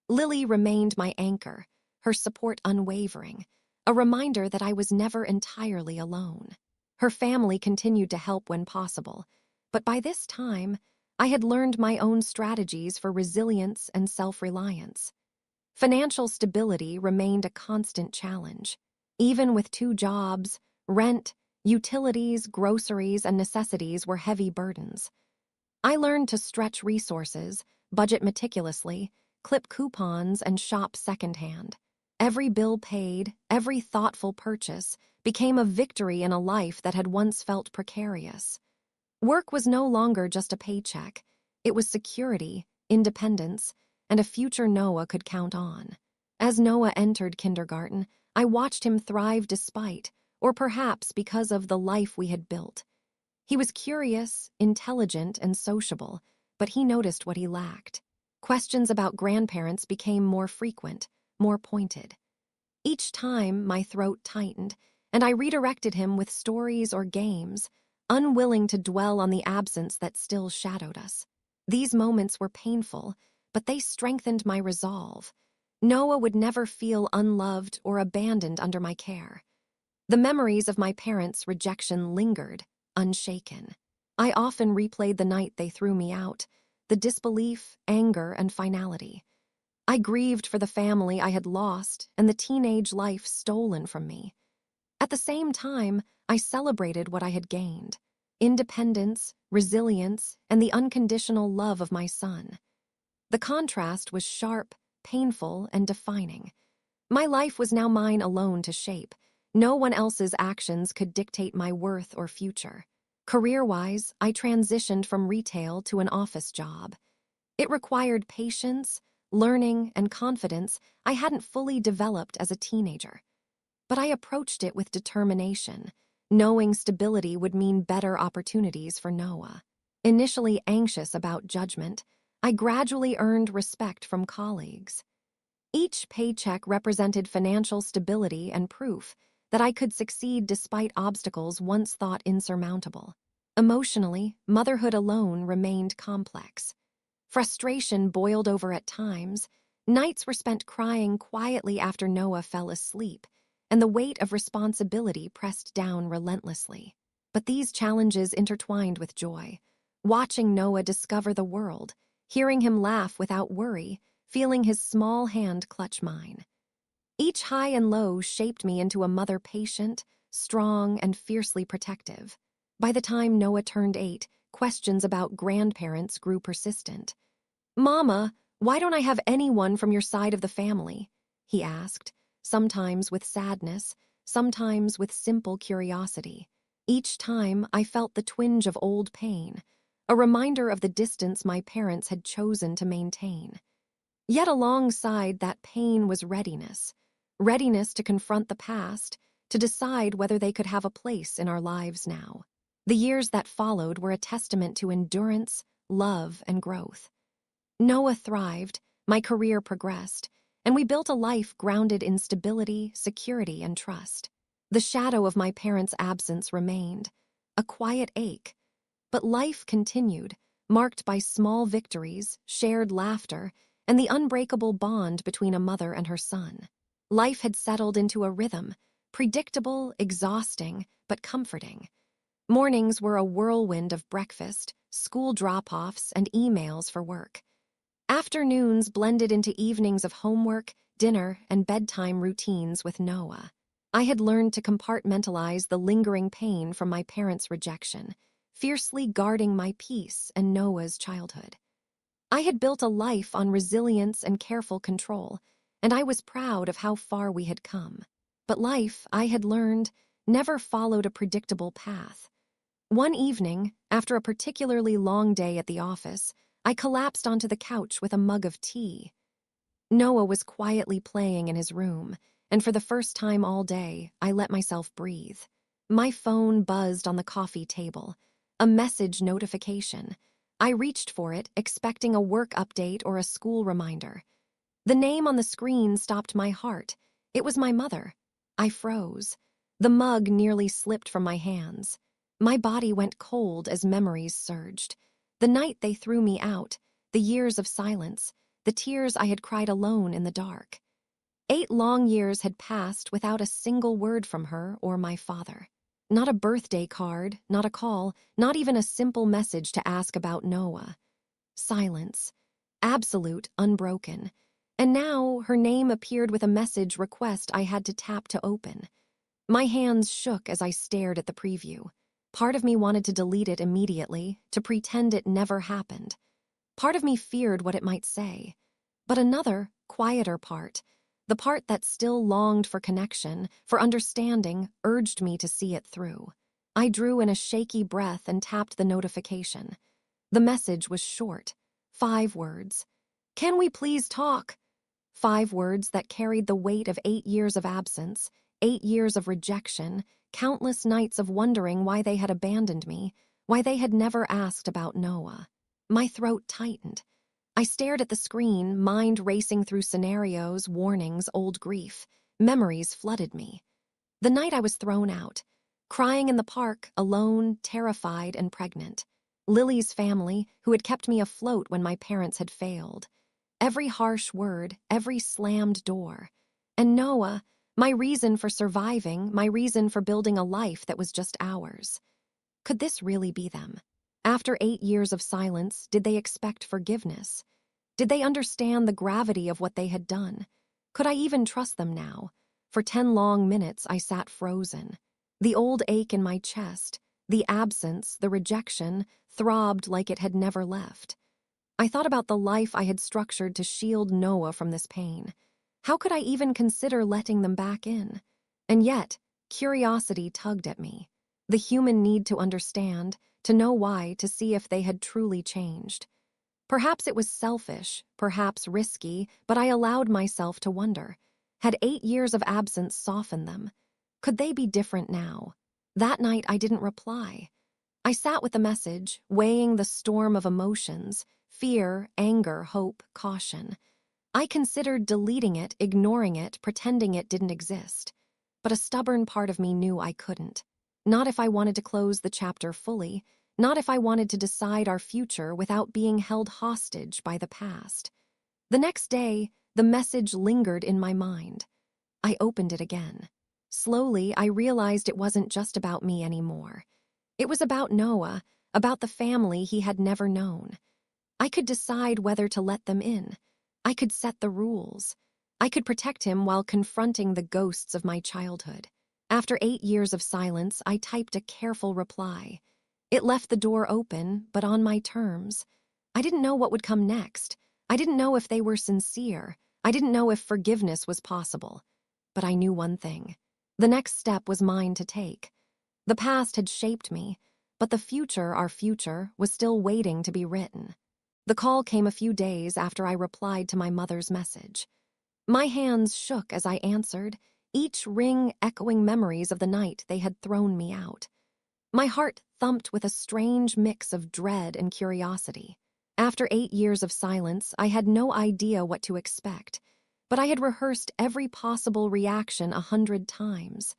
Lily remained my anchor, her support unwavering, a reminder that I was never entirely alone. Her family continued to help when possible, but by this time, I had learned my own strategies for resilience and self-reliance. Financial stability remained a constant challenge. Even with 2 jobs, rent, utilities, groceries, and necessities were heavy burdens. I learned to stretch resources, budget meticulously, clip coupons, and shop secondhand. Every bill paid, every thoughtful purchase became a victory in a life that had once felt precarious. Work was no longer just a paycheck. It was security, independence, and a future Noah could count on. As Noah entered kindergarten, I watched him thrive despite, or perhaps because of the life we had built. He was curious, intelligent, and sociable, but he noticed what he lacked. Questions about grandparents became more frequent, more pointed. Each time, my throat tightened, and I redirected him with stories or games, unwilling to dwell on the absence that still shadowed us. These moments were painful, but they strengthened my resolve. Noah would never feel unloved or abandoned under my care. The memories of my parents' rejection lingered, unshaken. I often replayed the night they threw me out, the disbelief, anger, and finality. I grieved for the family I had lost and the teenage life stolen from me. At the same time, I celebrated what I had gained: independence, resilience, and the unconditional love of my son. The contrast was sharp, painful, and defining. My life was now mine alone to shape. No one else's actions could dictate my worth or future. Career-wise, I transitioned from retail to an office job. It required patience, learning, and confidence I hadn't fully developed as a teenager. But I approached it with determination, knowing stability would mean better opportunities for Noah. Initially anxious about judgment, I gradually earned respect from colleagues. Each paycheck represented financial stability and proof that I could succeed despite obstacles once thought insurmountable. Emotionally, motherhood alone remained complex. Frustration boiled over at times. Nights were spent crying quietly after Noah fell asleep, and the weight of responsibility pressed down relentlessly. But these challenges intertwined with joy. Watching Noah discover the world, hearing him laugh without worry, feeling his small hand clutch mine. Each high and low shaped me into a mother patient, strong, and fiercely protective. By the time Noah turned 8, questions about grandparents grew persistent. "Mama, why don't I have anyone from your side of the family?" he asked, sometimes with sadness, sometimes with simple curiosity. Each time I felt the twinge of old pain, a reminder of the distance my parents had chosen to maintain. Yet alongside that pain was readiness to confront the past, to decide whether they could have a place in our lives now. The years that followed were a testament to endurance, love, and growth. Noah thrived, my career progressed, and we built a life grounded in stability, security, and trust. The shadow of my parents' absence remained, a quiet ache, but life continued, marked by small victories, shared laughter, and the unbreakable bond between a mother and her son. Life had settled into a rhythm, predictable, exhausting, but comforting. Mornings were a whirlwind of breakfast, school drop-offs, and emails for work. Afternoons blended into evenings of homework, dinner, and bedtime routines with Noah. I had learned to compartmentalize the lingering pain from my parents' rejection, fiercely guarding my peace and Noah's childhood. I had built a life on resilience and careful control, and I was proud of how far we had come. But life, I had learned, never followed a predictable path. One evening, after a particularly long day at the office, I collapsed onto the couch with a mug of tea. Noah was quietly playing in his room, and for the first time all day, I let myself breathe. My phone buzzed on the coffee table, a message notification. I reached for it, expecting a work update or a school reminder. The name on the screen stopped my heart. It was my mother. I froze. The mug nearly slipped from my hands. My body went cold as memories surged. The night they threw me out, the years of silence, the tears I had cried alone in the dark. 8 long years had passed without a single word from her or my father. Not a birthday card, not a call, not even a simple message to ask about Noah. Silence. Absolute, unbroken. And now her name appeared with a message request I had to tap to open. My hands shook as I stared at the preview. Part of me wanted to delete it immediately, to pretend it never happened. Part of me feared what it might say. But another, quieter part, the part that still longed for connection, for understanding, urged me to see it through. I drew in a shaky breath and tapped the notification. The message was short. 5 words. "Can we please talk?" 5 words that carried the weight of 8 years of absence, 8 years of rejection, countless nights of wondering why they had abandoned me, why they had never asked about Noah. My throat tightened. I stared at the screen, mind racing through scenarios, warnings, old grief. Memories flooded me. The night I was thrown out, crying in the park, alone, terrified, and pregnant. Lily's family, who had kept me afloat when my parents had failed. Every harsh word, every slammed door. And Noah, my reason for surviving, my reason for building a life that was just ours. Could this really be them? After 8 years of silence, did they expect forgiveness? Did they understand the gravity of what they had done? Could I even trust them now? For 10 long minutes, I sat frozen. The old ache in my chest, the absence, the rejection, throbbed like it had never left. I thought about the life I had structured to shield Noah from this pain. How could I even consider letting them back in? And yet, curiosity tugged at me. The human need to understand, to know why, to see if they had truly changed. Perhaps it was selfish, perhaps risky, but I allowed myself to wonder. Had 8 years of absence softened them? Could they be different now? That night I didn't reply. I sat with the message, weighing the storm of emotions, Fear, anger, hope, caution. I considered deleting it, ignoring it, pretending it didn't exist. But a stubborn part of me knew I couldn't. Not if I wanted to close the chapter fully, not if I wanted to decide our future without being held hostage by the past. The next day, the message lingered in my mind. I opened it again. Slowly, I realized it wasn't just about me anymore. It was about Noah, about the family he had never known. I could decide whether to let them in. I could set the rules. I could protect him while confronting the ghosts of my childhood. After 8 years of silence, I typed a careful reply. It left the door open, but on my terms. I didn't know what would come next. I didn't know if they were sincere. I didn't know if forgiveness was possible. But I knew one thing. The next step was mine to take. The past had shaped me, but the future, our future, was still waiting to be written. The call came a few days after I replied to my mother's message. My hands shook as I answered, each ring echoing memories of the night they had thrown me out. My heart thumped with a strange mix of dread and curiosity. After 8 years of silence, I had no idea what to expect, but I had rehearsed every possible reaction 100 times.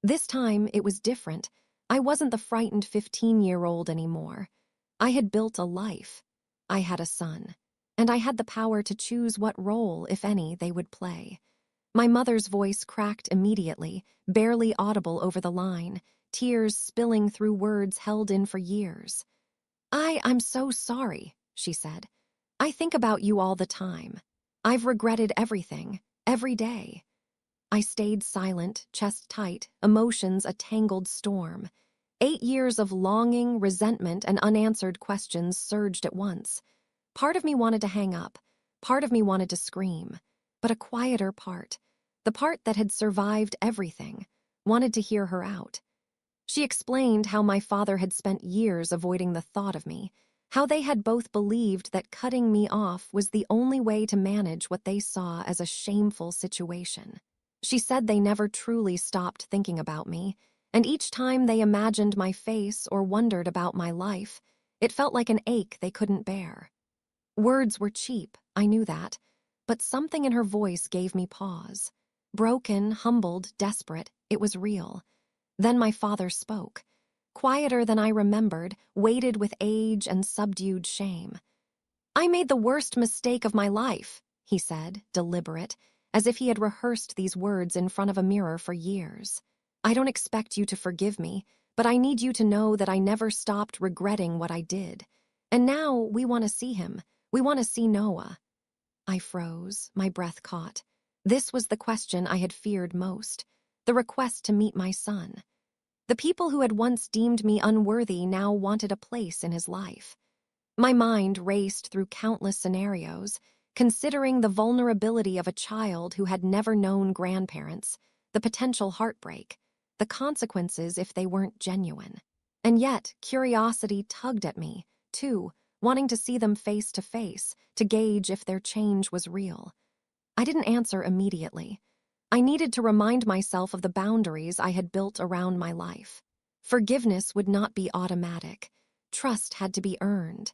This time, it was different. I wasn't the frightened 15-year-old anymore. I had built a life. I had a son, and I had the power to choose what role, if any, they would play. My mother's voice cracked immediately, barely audible over the line, tears spilling through words held in for years. I'm so sorry, she said. I think about you all the time. I've regretted everything, every day. I stayed silent, chest tight, emotions a tangled storm. 8 years of longing, resentment, and unanswered questions surged at once. Part of me wanted to hang up. Part of me wanted to scream. But a quieter part, the part that had survived everything, wanted to hear her out. She explained how my father had spent years avoiding the thought of me, how they had both believed that cutting me off was the only way to manage what they saw as a shameful situation. She said they never truly stopped thinking about me, and each time they imagined my face or wondered about my life, it felt like an ache they couldn't bear. Words were cheap, I knew that, but something in her voice gave me pause. Broken, humbled, desperate, it was real. Then my father spoke. Quieter than I remembered, weighted with age and subdued shame. I made the worst mistake of my life, he said, deliberate, as if he had rehearsed these words in front of a mirror for years. I don't expect you to forgive me, but I need you to know that I never stopped regretting what I did. And now we want to see him. We want to see Noah. I froze, my breath caught. This was the question I had feared most, the request to meet my son. The people who had once deemed me unworthy now wanted a place in his life. My mind raced through countless scenarios, considering the vulnerability of a child who had never known grandparents, the potential heartbreak, the consequences if they weren't genuine. And yet, curiosity tugged at me, too, wanting to see them face to face, to gauge if their change was real. I didn't answer immediately. I needed to remind myself of the boundaries I had built around my life. Forgiveness would not be automatic. Trust had to be earned.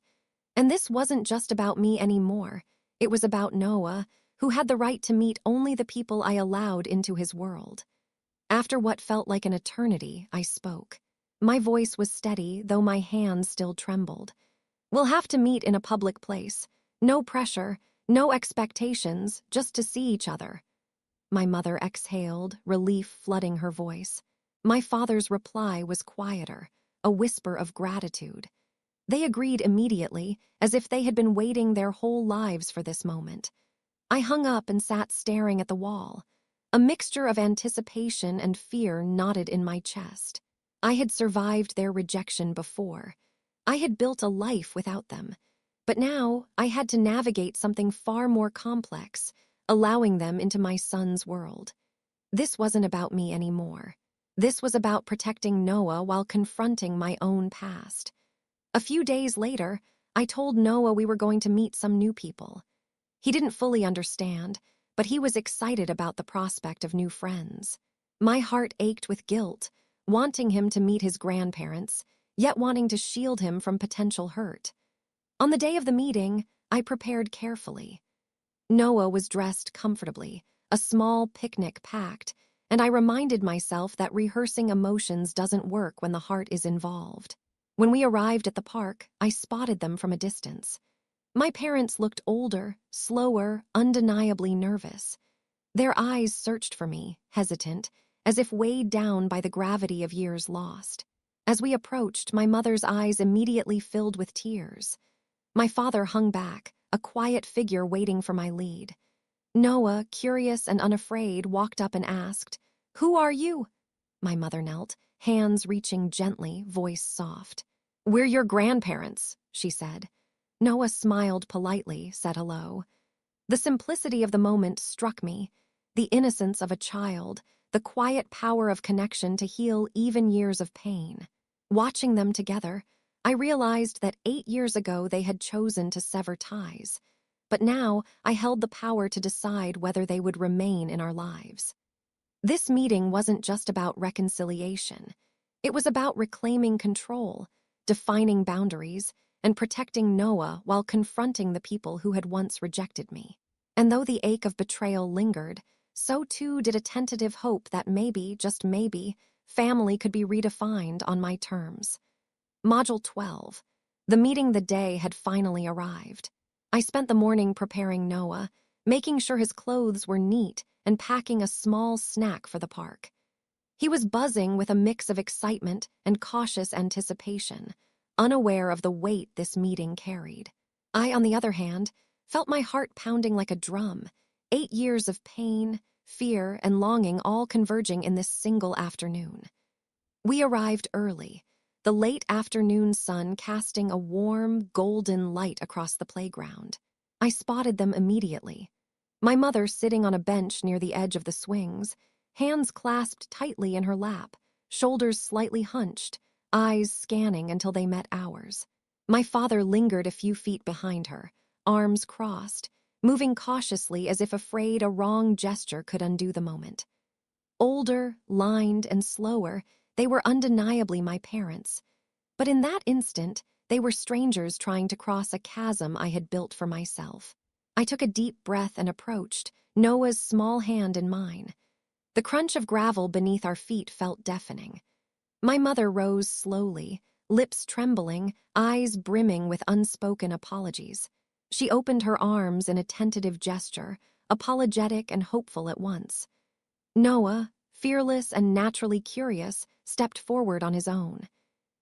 And this wasn't just about me anymore. It was about Noah, who had the right to meet only the people I allowed into his world. After what felt like an eternity, I spoke. My voice was steady, though my hands still trembled. We'll have to meet in a public place. No pressure, no expectations, just to see each other. My mother exhaled, relief flooding her voice. My father's reply was quieter, a whisper of gratitude. They agreed immediately, as if they had been waiting their whole lives for this moment. I hung up and sat staring at the wall. A mixture of anticipation and fear knotted in my chest. I had survived their rejection before. I had built a life without them. But now I had to navigate something far more complex, allowing them into my son's world. This wasn't about me anymore. This was about protecting Noah while confronting my own past. A few days later, I told Noah we were going to meet some new people. He didn't fully understand, but he was excited about the prospect of new friends. My heart ached with guilt, wanting him to meet his grandparents, yet wanting to shield him from potential hurt. On the day of the meeting, I prepared carefully. Noah was dressed comfortably, a small picnic packed, and I reminded myself that rehearsing emotions doesn't work when the heart is involved. When we arrived at the park, I spotted them from a distance. My parents looked older, slower, undeniably nervous. Their eyes searched for me, hesitant, as if weighed down by the gravity of years lost. As we approached, my mother's eyes immediately filled with tears. My father hung back, a quiet figure waiting for my lead. Noah, curious and unafraid, walked up and asked, "Who are you?" My mother knelt, hands reaching gently, voice soft. "We're your grandparents," she said. Noah smiled politely, said hello. The simplicity of the moment struck me, the innocence of a child, the quiet power of connection to heal even years of pain. Watching them together, I realized that 8 years ago they had chosen to sever ties, but now I held the power to decide whether they would remain in our lives. This meeting wasn't just about reconciliation. It was about reclaiming control, defining boundaries, and protecting Noah while confronting the people who had once rejected me. And though the ache of betrayal lingered, so too did a tentative hope that maybe, just maybe, family could be redefined on my terms. Module 12. The meeting the day had finally arrived. I spent the morning preparing Noah, making sure his clothes were neat and packing a small snack for the park. He was buzzing with a mix of excitement and cautious anticipation, unaware of the weight this meeting carried. I, on the other hand, felt my heart pounding like a drum, 8 years of pain, fear, and longing all converging in this single afternoon. We arrived early, the late afternoon sun casting a warm, golden light across the playground. I spotted them immediately. My mother sitting on a bench near the edge of the swings, hands clasped tightly in her lap, shoulders slightly hunched, eyes scanning until they met ours. My father lingered a few feet behind her, arms crossed, moving cautiously as if afraid a wrong gesture could undo the moment. Older, lined, and slower, they were undeniably my parents. But in that instant, they were strangers trying to cross a chasm I had built for myself. I took a deep breath and approached, Noah's small hand in mine. The crunch of gravel beneath our feet felt deafening. My mother rose slowly, lips trembling, eyes brimming with unspoken apologies. She opened her arms in a tentative gesture, apologetic and hopeful at once. Noah, fearless and naturally curious, stepped forward on his own.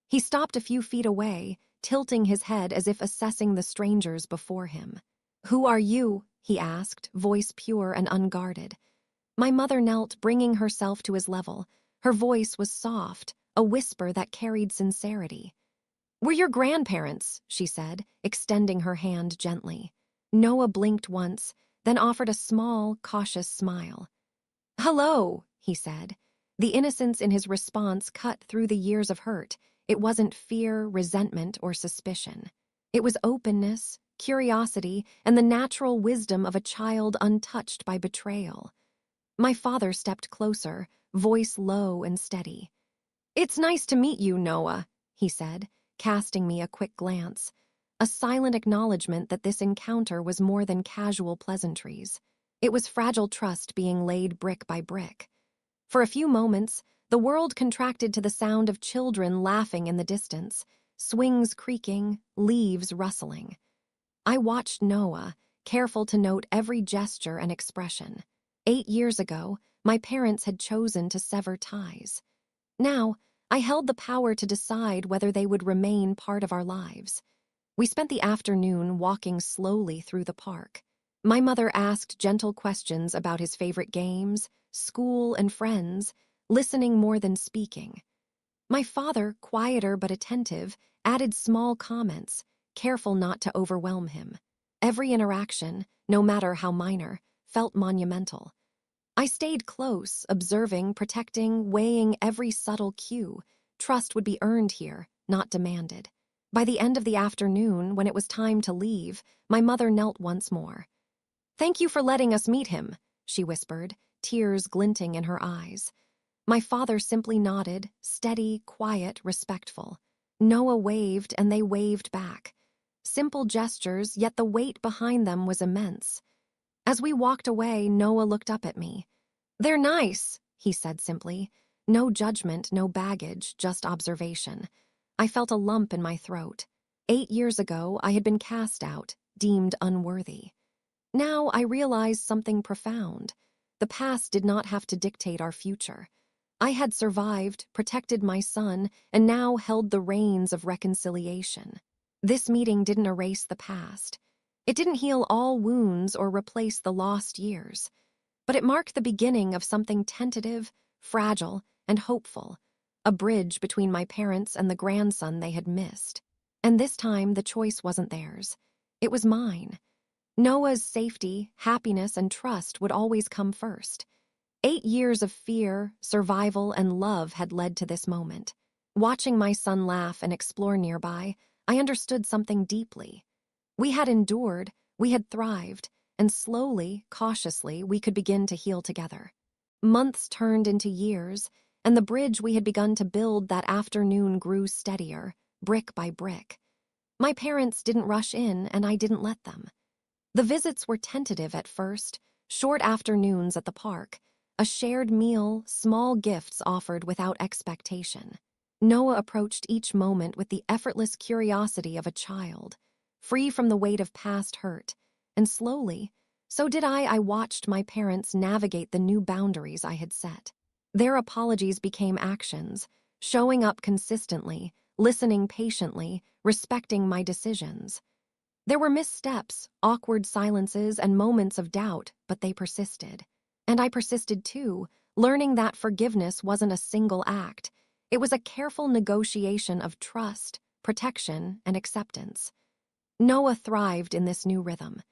He stopped a few feet away, tilting his head as if assessing the strangers before him. "Who are you?" he asked, voice pure and unguarded. My mother knelt, bringing herself to his level. Her voice was soft, a whisper that carried sincerity. "We're your grandparents," she said, extending her hand gently. Noah blinked once, then offered a small, cautious smile. "Hello," he said. The innocence in his response cut through the years of hurt. It wasn't fear, resentment, or suspicion. It was openness, curiosity, and the natural wisdom of a child untouched by betrayal. My father stepped closer, voice low and steady. "It's nice to meet you, Noah," he said, casting me a quick glance, a silent acknowledgement that this encounter was more than casual pleasantries. It was fragile trust being laid brick by brick. For a few moments, the world contracted to the sound of children laughing in the distance, swings creaking, leaves rustling. I watched Noah, careful to note every gesture and expression. 8 years ago, my parents had chosen to sever ties. Now, I held the power to decide whether they would remain part of our lives. We spent the afternoon walking slowly through the park. My mother asked gentle questions about his favorite games, school, and friends, listening more than speaking. My father, quieter but attentive, added small comments, careful not to overwhelm him. Every interaction, no matter how minor, felt monumental. I stayed close, observing, protecting, weighing every subtle cue. Trust would be earned here, not demanded. By the end of the afternoon, when it was time to leave, my mother knelt once more. "Thank you for letting us meet him," she whispered, tears glinting in her eyes. My father simply nodded, steady, quiet, respectful. Noah waved, and they waved back. Simple gestures, yet the weight behind them was immense. As we walked away, Noah looked up at me. "They're nice," he said simply. No judgment, no baggage, just observation. I felt a lump in my throat. 8 years ago, I had been cast out, deemed unworthy. Now I realized something profound. The past did not have to dictate our future. I had survived, protected my son, and now held the reins of reconciliation. This meeting didn't erase the past. It didn't heal all wounds or replace the lost years. But it marked the beginning of something tentative, fragile, and hopeful, a bridge between my parents and the grandson they had missed. And this time, the choice wasn't theirs. It was mine. Noah's safety, happiness, and trust would always come first. 8 years of fear, survival, and love had led to this moment. Watching my son laugh and explore nearby, I understood something deeply. We had endured, we had thrived, and slowly, cautiously, we could begin to heal together. Months turned into years, and the bridge we had begun to build that afternoon grew steadier, brick by brick. My parents didn't rush in, and I didn't let them. The visits were tentative at first, short afternoons at the park, a shared meal, small gifts offered without expectation. Noah approached each moment with the effortless curiosity of a child, free from the weight of past hurt, and slowly, so did I watched my parents navigate the new boundaries I had set. Their apologies became actions, showing up consistently, listening patiently, respecting my decisions. There were missteps, awkward silences, and moments of doubt, but they persisted. And I persisted too, learning that forgiveness wasn't a single act. It was a careful negotiation of trust, protection, and acceptance. Noah thrived in this new rhythm.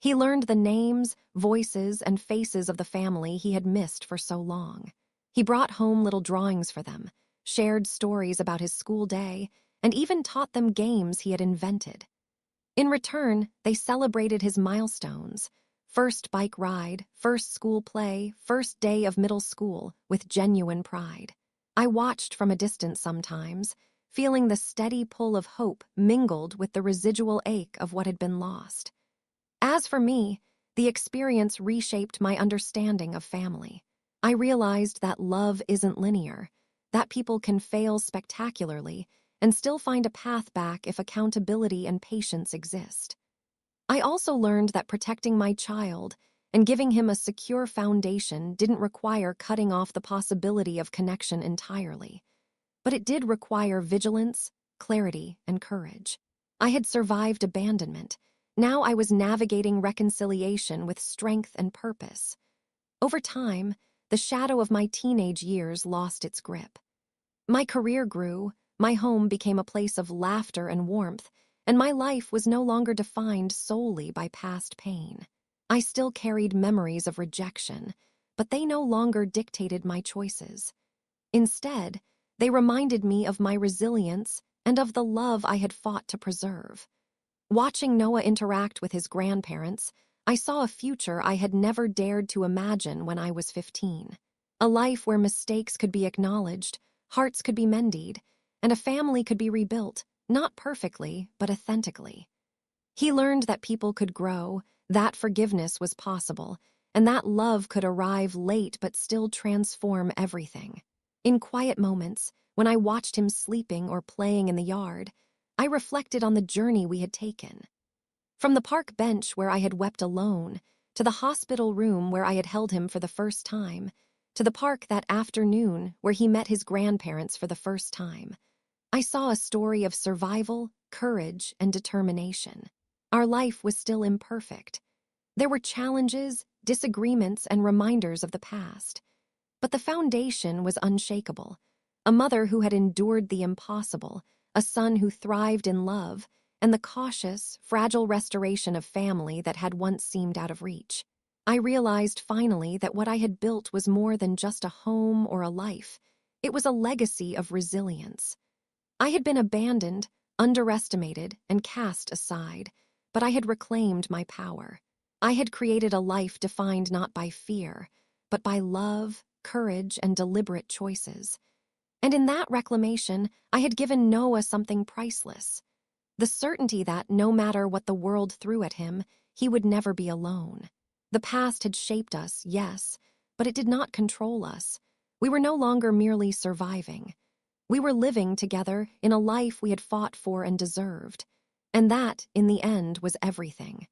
He learned the names, voices, and faces of the family he had missed for so long. He brought home little drawings for them, shared stories about his school day, and even taught them games he had invented. In return, they celebrated his milestones: first bike ride, first school play, first day of middle school, with genuine pride. I watched from a distance sometimes, feeling the steady pull of hope mingled with the residual ache of what had been lost. As for me, the experience reshaped my understanding of family. I realized that love isn't linear, that people can fail spectacularly and still find a path back if accountability and patience exist. I also learned that protecting my child and giving him a secure foundation didn't require cutting off the possibility of connection entirely, but it did require vigilance, clarity, and courage. I had survived abandonment. Now I was navigating reconciliation with strength and purpose. Over time, the shadow of my teenage years lost its grip. My career grew, my home became a place of laughter and warmth, and my life was no longer defined solely by past pain. I still carried memories of rejection, but they no longer dictated my choices. Instead, they reminded me of my resilience and of the love I had fought to preserve. Watching Noah interact with his grandparents, I saw a future I had never dared to imagine when I was 15. A life where mistakes could be acknowledged, hearts could be mended, and a family could be rebuilt, not perfectly, but authentically. He learned that people could grow, that forgiveness was possible, and that love could arrive late but still transform everything. In quiet moments, when I watched him sleeping or playing in the yard, I reflected on the journey we had taken. From the park bench where I had wept alone, to the hospital room where I had held him for the first time, to the park that afternoon where he met his grandparents for the first time, I saw a story of survival, courage, and determination. Our life was still imperfect. There were challenges, disagreements, and reminders of the past. But the foundation was unshakable. A mother who had endured the impossible, a son who thrived in love, and the cautious, fragile restoration of family that had once seemed out of reach. I realized finally that what I had built was more than just a home or a life. It was a legacy of resilience. I had been abandoned, underestimated, and cast aside, but I had reclaimed my power. I had created a life defined not by fear, but by love, courage, and deliberate choices. And in that reclamation, I had given Noah something priceless: The certainty that no matter what the world threw at him, he would never be alone. The past had shaped us, yes, but it did not control us. We were no longer merely surviving. We were living together in a life we had fought for and deserved. And that, in the end, was everything.